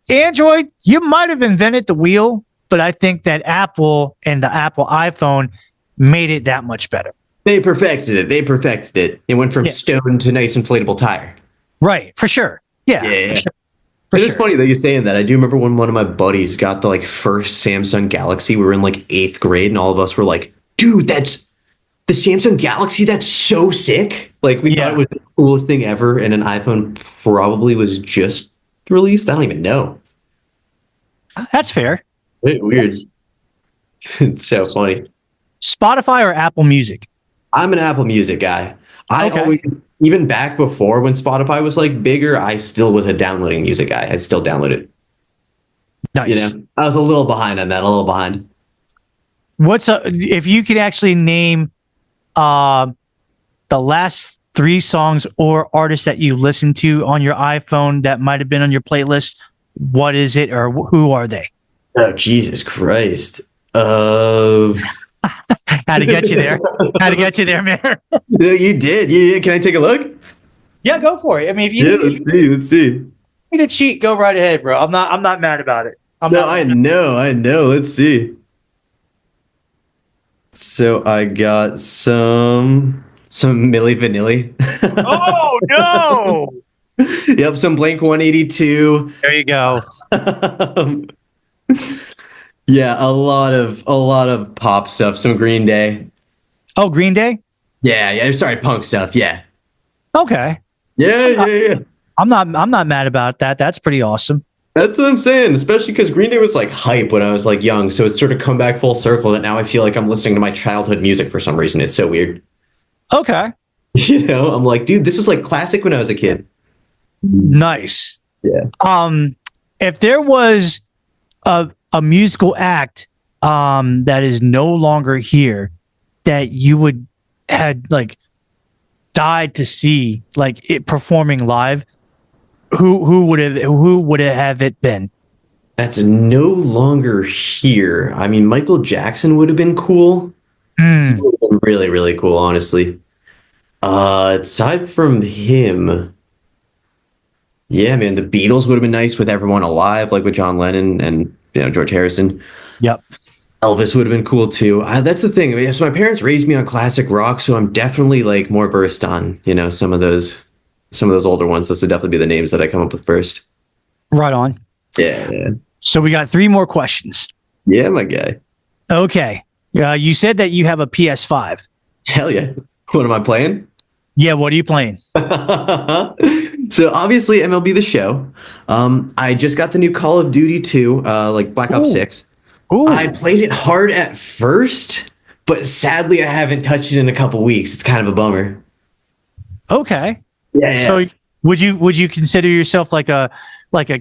Android, you might have invented the wheel, but I think that Apple and the Apple iPhone made it that much better. They perfected it. It went from stone to nice inflatable tire. Right, for sure. Yeah. For sure. It's funny that you're saying that. I do remember when one of my buddies got the first Samsung Galaxy. We were in 8th grade, and all of us were like, dude, that's the Samsung Galaxy. That's so sick. We thought it was the coolest thing ever, and an iPhone probably was just released. I don't even know. That's fair. Weird. It's so funny. Spotify or Apple Music? I'm an Apple Music guy. I always, even back before when Spotify was bigger, I still was a downloading music guy. I still downloaded. Nice. I was a little behind on that. A little behind. If you could actually name the last 3 songs or artists that you listened to on your iPhone that might have been on your playlist, what is it or who are they? Oh, Jesus Christ. How to get you there? How to get you there, man? No, you did. Can I take a look? Yeah, go for it. I mean, if you let's see. need to cheat, go right ahead, bro. I'm not mad about it. I know. Let's see. So I got some Milli Vanilli. Oh no! Yep, some Blink 182. There you go. Yeah, a lot of pop stuff. Some Green Day. Oh, Green Day? Yeah. Sorry, punk stuff. Yeah. Okay. Yeah. I'm not mad about that. That's pretty awesome. That's what I'm saying, especially because Green Day was hype when I was young, so it's sort of come back full circle that now I feel like I'm listening to my childhood music for some reason. It's so weird. Okay. I'm like, dude, this was classic when I was a kid. Nice. Yeah. If there was a musical act that is no longer here that you would had died to see it performing live, who would have it been? That's no longer here. I mean, Michael Jackson would have been cool. Mm. Really, really cool, honestly. Aside from him, yeah, man, the Beatles would have been nice with everyone alive, like with John Lennon and George Harrison. Yep. Elvis would have been cool too. That's the thing. I mean, so my parents raised me on classic rock, so I'm definitely like more versed on some of those older ones. Those would definitely be the names that I come up with first. Right on. Yeah, So we got 3 more questions. yeah, my guy. Okay. You said that you have a PS5. Hell yeah. What am I playing? Yeah. What are you playing? So obviously MLB The Show. I just got the new Call of Duty 2, like Black Ops Ooh. 6. Ooh. I played it hard at first, but sadly I haven't touched it in a couple weeks. It's kind of a bummer. Okay. Yeah. So would you consider yourself like a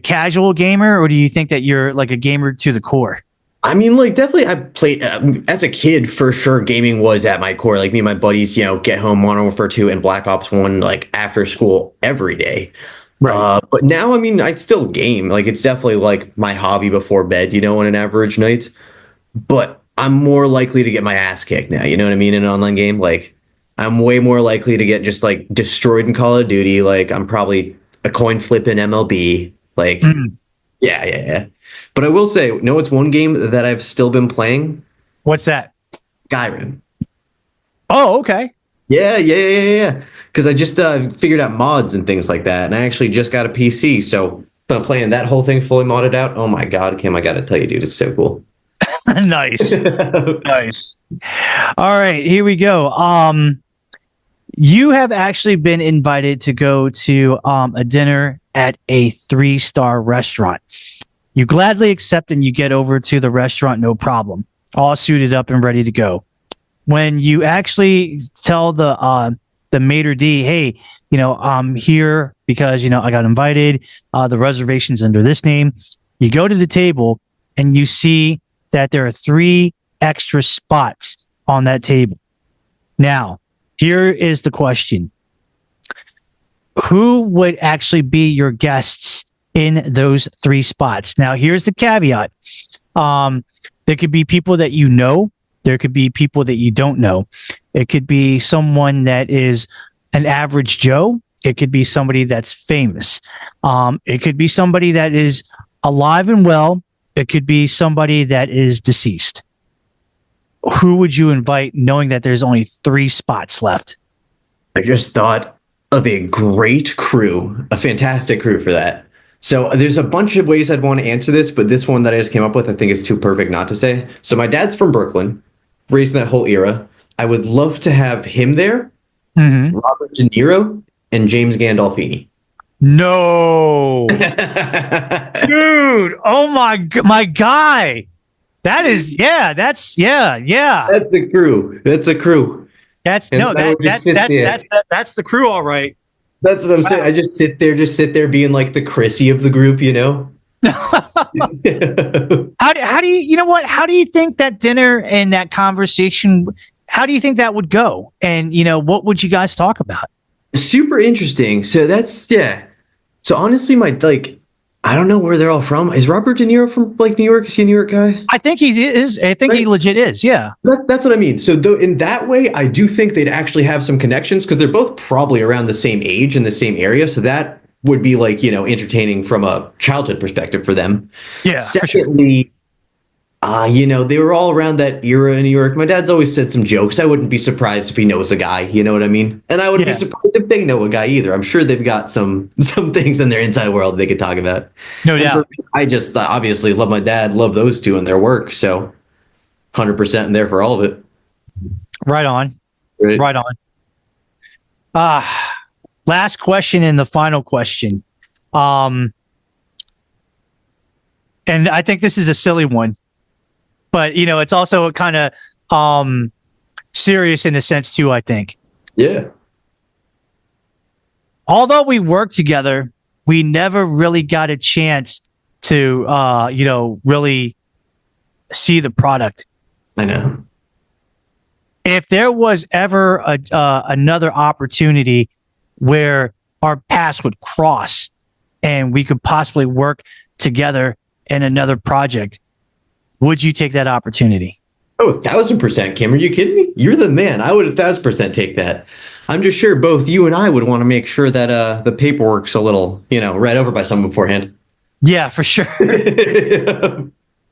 casual gamer, or do you think that you're like a gamer to the core? I mean, like, definitely, I played as a kid for sure. Gaming was at my core. Like, me and my buddies, get home Modern Warfare 2 and Black Ops 1, like, after school every day. Right. But now, I mean, I still game. Like, it's definitely like my hobby before bed, on an average night. But I'm more likely to get my ass kicked now. You know what I mean? In an online game, like, I'm way more likely to get just like destroyed in Call of Duty. Like, I'm probably a coin flip in MLB. Like, yeah. But I will say, it's one game that I've still been playing? What's that? Skyrim. Oh, okay. Yeah. Because I just figured out mods and things like that, and I actually just got a PC, so I'm playing that whole thing fully modded out. Oh my God, Kim, I gotta tell you, dude, it's so cool. Nice. Nice. All right, here we go. You have actually been invited to go to a dinner at a 3-star restaurant. You gladly accept and you get over to the restaurant, no problem, all suited up and ready to go. When you actually tell the maitre d', hey, I'm here because, I got invited. The reservation's under this name. You go to the table and you see that there are 3 extra spots on that table. Now, here is the question. Who would actually be your guests in those 3 spots? Now, here's the caveat. There could be people that you know. There could be people that you don't know. It could be someone that is an average Joe. It could be somebody that's famous. It could be somebody that is alive and well. It could be somebody that is deceased. Who would you invite knowing that there's only 3 spots left? I just thought of a great crew, a fantastic crew for that. So there's a bunch of ways I'd want to answer this, but this one that I just came up with, I think is too perfect not to say. So my dad's from Brooklyn, raised in that whole era. I would love to have him there, Robert De Niro, and James Gandolfini. No. Dude, oh my guy. That's the crew. That's a crew. That's the crew, all right. That's what I'm saying. I just sit there being like the Chrissy of the group, How do you think that dinner and that conversation, how do you think that would go? And, what would you guys talk about? Super interesting. So So honestly, I don't know where they're all from. Is Robert De Niro from New York? Is he a New York guy? I think he is. I think he legit is. Yeah. That's what I mean. So in that way, I do think they'd actually have some connections because they're both probably around the same age in the same area. So that would be entertaining from a childhood perspective for them. Yeah. Secondly, they were all around that era in New York. My dad's always said some jokes. I wouldn't be surprised if he knows a guy. You know what I mean? And I wouldn't be surprised if they know a guy either. I'm sure they've got some things in their inside world they could talk about. No doubt. I just obviously love my dad, love those two and their work. So 100% in there for all of it. Right on. Right on. Last question and the final question. And I think this is a silly one. But, it's also kind of serious in a sense, too, I think. Yeah. Although we worked together, we never really got a chance to, really see the product. I know. If there was ever another opportunity where our paths would cross and we could possibly work together in another project, would you take that opportunity? Oh, 1,000%, Kim. Are you kidding me? You're the man. I would 1,000% take that. I'm just sure both you and I would want to make sure that the paperwork's a little, read over by someone beforehand. Yeah, for sure.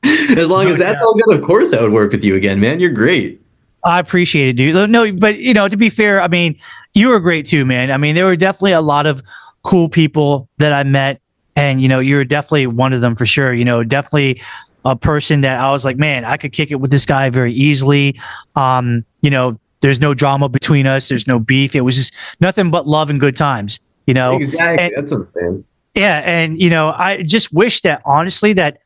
As long as that's all good, of course I would work with you again, man. You're great. I appreciate it, dude. No, but to be fair, I mean, you were great too, man. I mean, there were definitely a lot of cool people that I met, and you were definitely one of them for sure. Definitely a person that I was like, man, I could kick it with this guy very easily. There's no drama between us. There's no beef. It was just nothing but love and good times. Exactly. And, That's what I'm saying. yeah, and I just wish that honestly that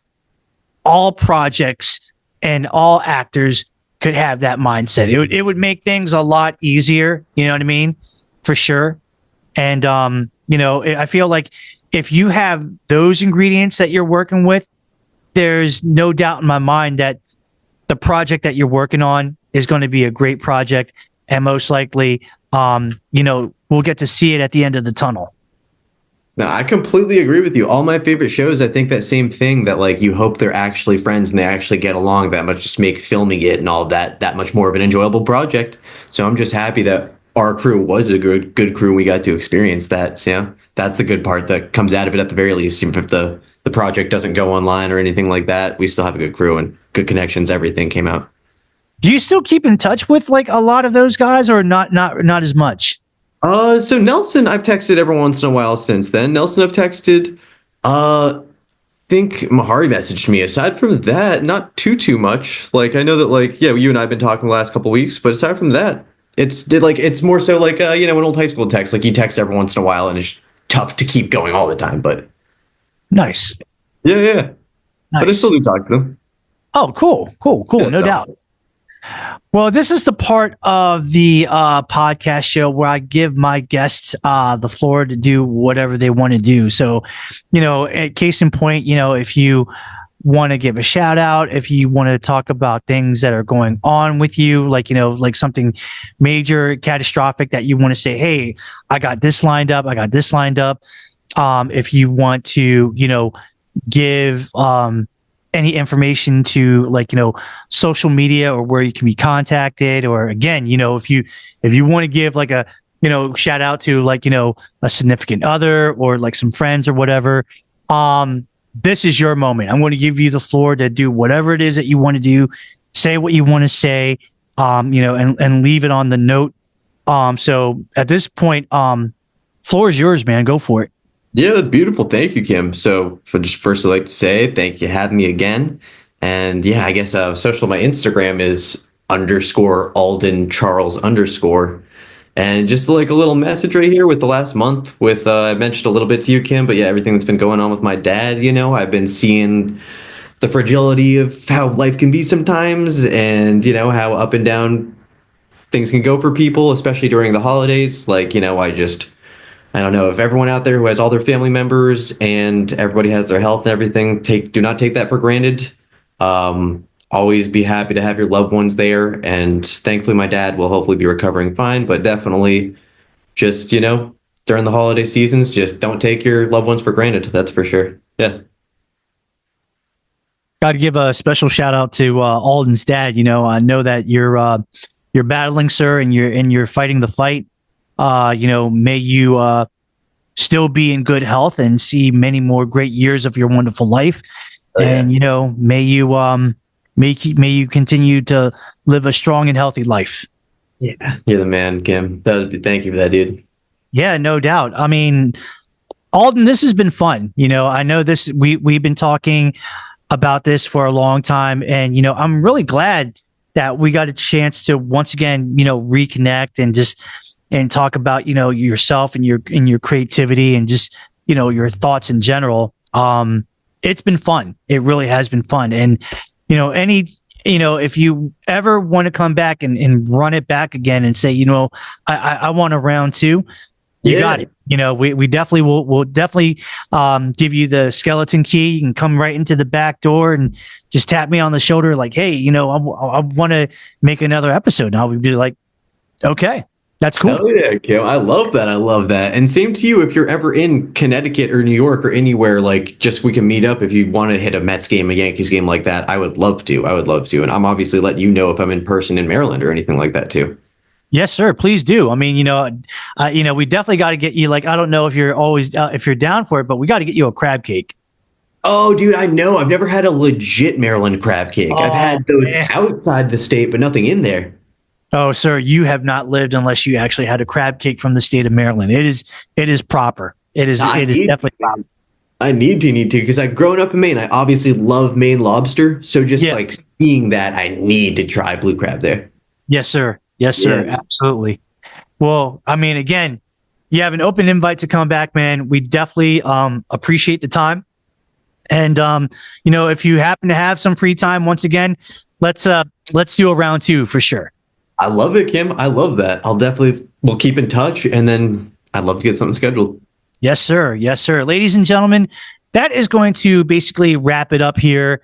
all projects and all actors could have that mindset. It would make things a lot easier. You know what I mean? For sure. And I feel like if you have those ingredients that you're working with, there's no doubt in my mind that the project that you're working on is going to be a great project, and most likely, we'll get to see it at the end of the tunnel. No, I completely agree with you. All my favorite shows, I think that same thing, that like you hope they're actually friends and they actually get along that much, just make filming it and all of that much more of an enjoyable project. So I'm just happy that our crew was a good crew and we got to experience that. So that's the good part that comes out of it at the very least. Even if the project doesn't go online or anything like that, we still have a good crew and good connections. Everything came out. Do you still keep in touch with like a lot of those guys, or not as much? So Nelson, I've texted every once in a while since then. Nelson, I've texted. Think Mahari messaged me. Aside from that, not too much. Like I know that like you and I have been talking the last couple weeks, but aside from that, it's more so like an old high school text. Like you text every once in a while, and it's tough to keep going all the time. But nice. Yeah. Nice. But I still do talk to them. Oh, cool. Yeah, No doubt. Well, this is the part of the podcast show where I give my guests the floor to do whatever they want to do. So, case in point, if you want to give a shout out, if you want to talk about things that are going on with you, like, like something major, catastrophic that you want to say, hey, I got this lined up. If you want to, give any information to like social media or where you can be contacted, or again if you want to give like a shout out to like a significant other or like some friends or whatever, this is your moment. I'm going to give you the floor to do whatever it is that you want to do, say what you want to say, and leave it on the note. So at this point, floor is yours, man. Go for it. Yeah, that's beautiful. Thank you, Kim. So first I'd like to say thank you for having me again. And yeah, I guess my Instagram is _Alden Charles _. And just like a little message right here with the last month with, I mentioned a little bit to you, Kim, but yeah, everything that's been going on with my dad, I've been seeing the fragility of how life can be sometimes, and, how up and down things can go for people, especially during the holidays. Like, I don't know if everyone out there who has all their family members and everybody has their health and everything, do not take that for granted. Always be happy to have your loved ones there. And thankfully, my dad will hopefully be recovering fine, but definitely just, during the holiday seasons, just don't take your loved ones for granted. That's for sure. Yeah. Got to give a special shout out to Alden's dad. I know that you're battling, sir, and you're fighting the fight. May you still be in good health and see many more great years of your wonderful life. Oh, yeah. And, may you continue to live a strong and healthy life. Yeah. You're the man, Kim. Thank you for that, dude. Yeah, no doubt. I mean, Alden, this has been fun. I know this, we've been talking about this for a long time, and, I'm really glad that we got a chance to once again, reconnect and talk about, yourself and your creativity and just, your thoughts in general. It's been fun. It really has been fun. And, if you ever want to come back and run it back again and say, I want a round two, you got it. We definitely will definitely give you the skeleton key. You can come right into the back door and just tap me on the shoulder like, hey, I want to make another episode. And I'll be like, okay. That's cool. Hell yeah, Kim. I love that. I love that. And same to you if you're ever in Connecticut or New York or anywhere, like just we can meet up if you want to hit a Mets game, a Yankees game like that. I would love to. I would love to. And I'm obviously letting you know if I'm in person in Maryland or anything like that too. Yes, sir. Please do. I mean, we definitely got to get you. Like, I don't know if you're always if you're down for it, but we got to get you a crab cake. Oh, dude, I know. I've never had a legit Maryland crab cake. I've had those outside the state, but nothing in there. Oh, sir, you have not lived unless you actually had a crab cake from the state of Maryland. It is proper. It is definitely proper. I need to, because I've grown up in Maine. I obviously love Maine lobster. So just like seeing that, I need to try blue crab there. Yes, sir. Yes, sir. Yeah. Absolutely. Well, I mean, again, you have an open invite to come back, man. We definitely appreciate the time. And if you happen to have some free time, once again, let's do a round 2 for sure. I love it, Kim. I love that. We'll keep in touch, and then I'd love to get something scheduled. Yes, sir. Yes, sir. Ladies and gentlemen, that is going to basically wrap it up here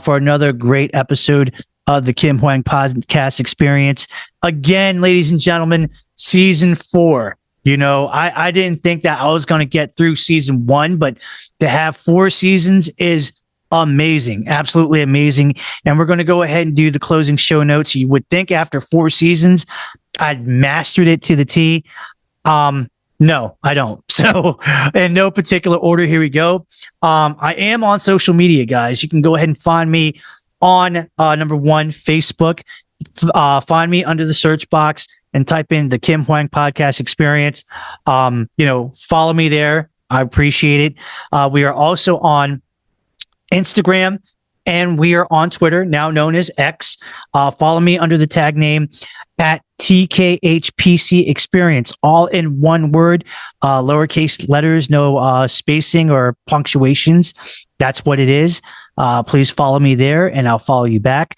for another great episode of the Kim Hoang Podcast Experience. Again, ladies and gentlemen, season 4. I didn't think that I was going to get through season 1, but to have 4 seasons is amazing. Absolutely amazing. And we're going to go ahead and do the closing show notes. You would think after 4 seasons, I'd mastered it to the T. No, I don't. So in no particular order, here we go. I am on social media, guys. You can go ahead and find me on number 1, Facebook. Find me under the search box and type in the Kim Hoang Podcast Experience. Follow me there. I appreciate it. We are also on Instagram, and we are on Twitter, now known as X. Follow me under the tag name at TKHPC Experience, all in one word, lowercase letters, no spacing or punctuations. That's what it is. Please follow me there, and I'll follow you back.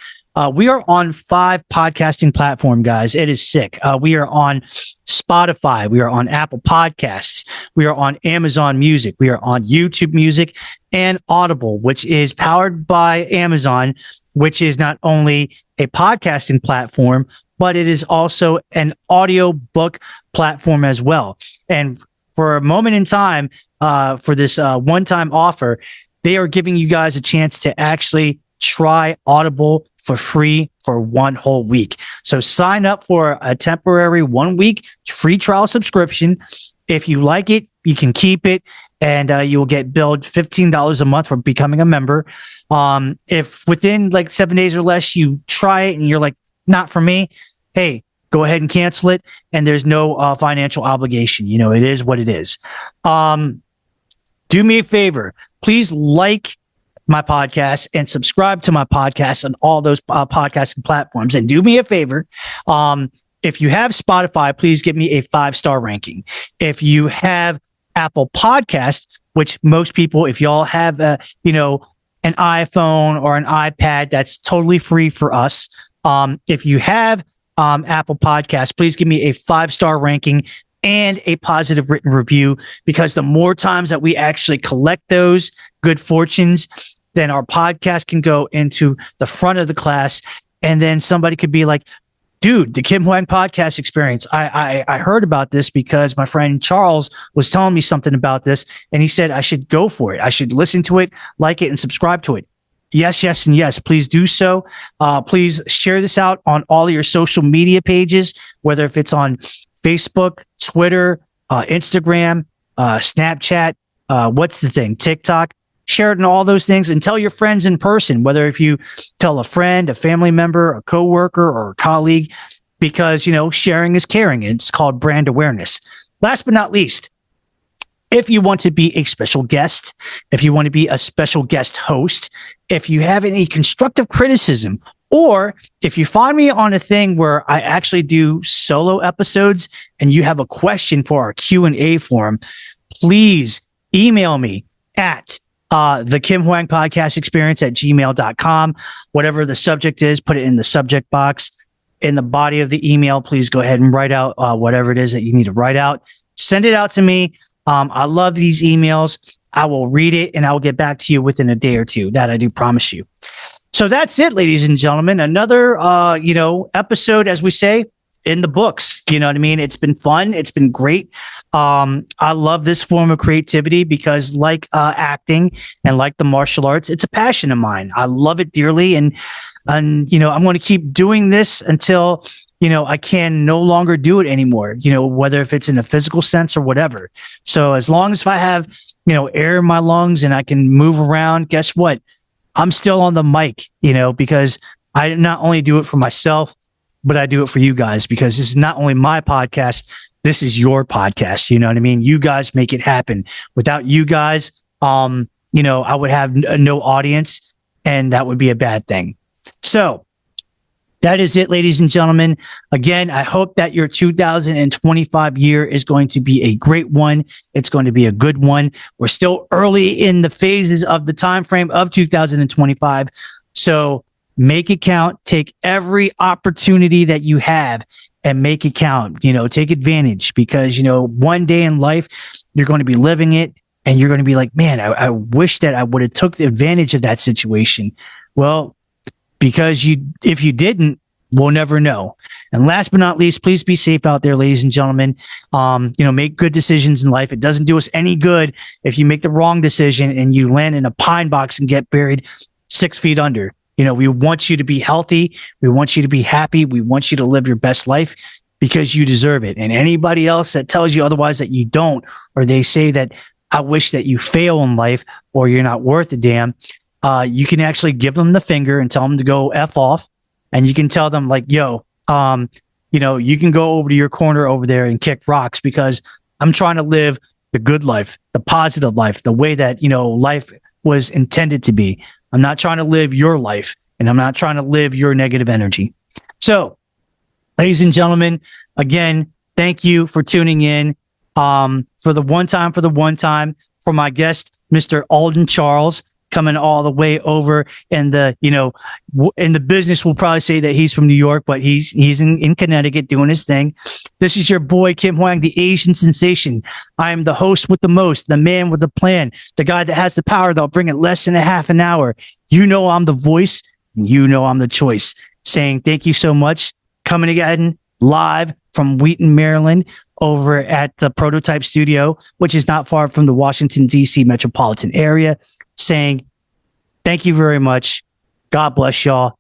We are on 5 podcasting platforms, guys. It is sick. We are on Spotify. We are on Apple Podcasts. We are on Amazon Music. We are on YouTube Music and Audible, which is powered by Amazon, which is not only a podcasting platform, but it is also an audio book platform as well. And for a moment in time, for this one-time offer, they are giving you guys a chance to actually try Audible for free for 1 whole week. So sign up for a temporary 1-week free trial subscription. If you like it, you can keep it, and you will get billed $15 a month for becoming a member. If within like 7 days or less you try it and you're like, not for me, hey, go ahead and cancel it, and there's no financial obligation. It is what it is. Do me a favor, please like my podcast and subscribe to my podcast on all those podcasting platforms. And do me a favor, if you have Spotify, please give me a 5-star ranking. If you have Apple Podcasts, which most people, if y'all have an iPhone or an iPad, that's totally free for us. If you have Apple Podcasts, please give me a 5-star ranking and a positive written review, because the more times that we actually collect those good fortunes, then our podcast can go into the front of the class. And then somebody could be like, dude, the Kim Hoang Podcast Experience. I heard about this because my friend Charles was telling me something about this, and he said I should go for it. I should listen to it, like it, and subscribe to it. Yes, yes, and yes. Please do so. Please share this out on all of your social media pages, whether if it's on Facebook, Twitter, Instagram, Snapchat, TikTok. Share it in all those things, and tell your friends in person, whether if you tell a friend, a family member, a coworker, or a colleague, because, sharing is caring. It's called brand awareness. Last but not least, if you want to be a special guest, if you want to be a special guest host, if you have any constructive criticism, or if you find me on a thing where I actually do solo episodes and you have a question for our Q&A forum, please email me at the Kim Hoang Podcast Experience at gmail.com. Whatever the subject is, put it in the subject box. In the body of the email, please go ahead and write out whatever it is that you need to write out. Send it out to me. I love these emails. I will read it, and I will get back to you within a day or two. That I do promise you. So that's it, ladies and gentlemen. Another, episode, as we say, in the books. You know what I mean? It's been fun. It's been great. I love this form of creativity because like acting and like the martial arts, it's a passion of mine. I love it dearly. And I'm going to keep doing this until, I can no longer do it anymore, whether if it's in a physical sense or whatever. So as long as I have, air in my lungs and I can move around, guess what? I'm still on the mic, because I not only do it for myself, but I do it for you guys, because this is not only my podcast, this is your podcast. You know what I mean? You guys make it happen. Without you guys, I would have no audience, and that would be a bad thing. So that is it, ladies and gentlemen. Again, I hope that your 2025 year is going to be a great one. It's going to be a good one. We're still early in the phases of the time frame of 2025. So make it count. Take every opportunity that you have and make it count. Take advantage, because, one day in life, you're going to be living it and you're going to be like, man, I wish that I would have took advantage of that situation. Well, because if you didn't, we'll never know. And last but not least, please be safe out there, ladies and gentlemen. Make good decisions in life. It doesn't do us any good if you make the wrong decision and you land in a pine box and get buried 6 feet under. We want you to be healthy. We want you to be happy. We want you to live your best life, because you deserve it. And anybody else that tells you otherwise, that you don't, or they say that I wish that you fail in life or you're not worth a damn, you can actually give them the finger and tell them to go F off. And you can tell them like, yo, you can go over to your corner over there and kick rocks, because I'm trying to live the good life, the positive life, the way that, life was intended to be. I'm not trying to live your life, and I'm not trying to live your negative energy. So, ladies and gentlemen, again, thank you for tuning in. For the one time, for my guest, Mr. Alden Charles, coming all the way over in the, in the business, we'll probably say that he's from New York, but he's in Connecticut doing his thing. This is your boy, Kim Hoang, the Asian sensation. I am the host with the most, the man with the plan, the guy that has the power that'll bring it less than a half an hour. I'm the voice, and I'm the choice. Saying thank you so much. Coming again live from Wheaton, Maryland, over at the Prototype Studio, which is not far from the Washington, D.C. metropolitan area. Saying thank you very much. God bless y'all.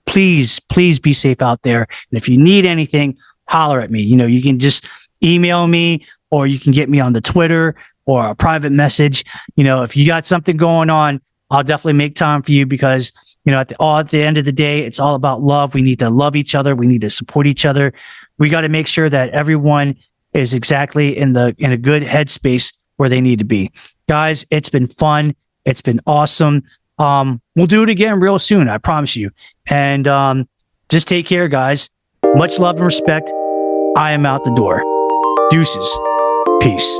Please be safe out there. And if you need anything, holler at me. You can just email me, or you can get me on the Twitter or a private message. If you got something going on, I'll definitely make time for you, because, at the end of the day, it's all about love. We need to love each other. We need to support each other. We got to make sure that everyone is exactly in a good headspace where they need to be. Guys, it's been fun. It's been awesome. We'll do it again real soon, I promise you. And just take care, guys. Much love and respect. I am out the door. Deuces. Peace.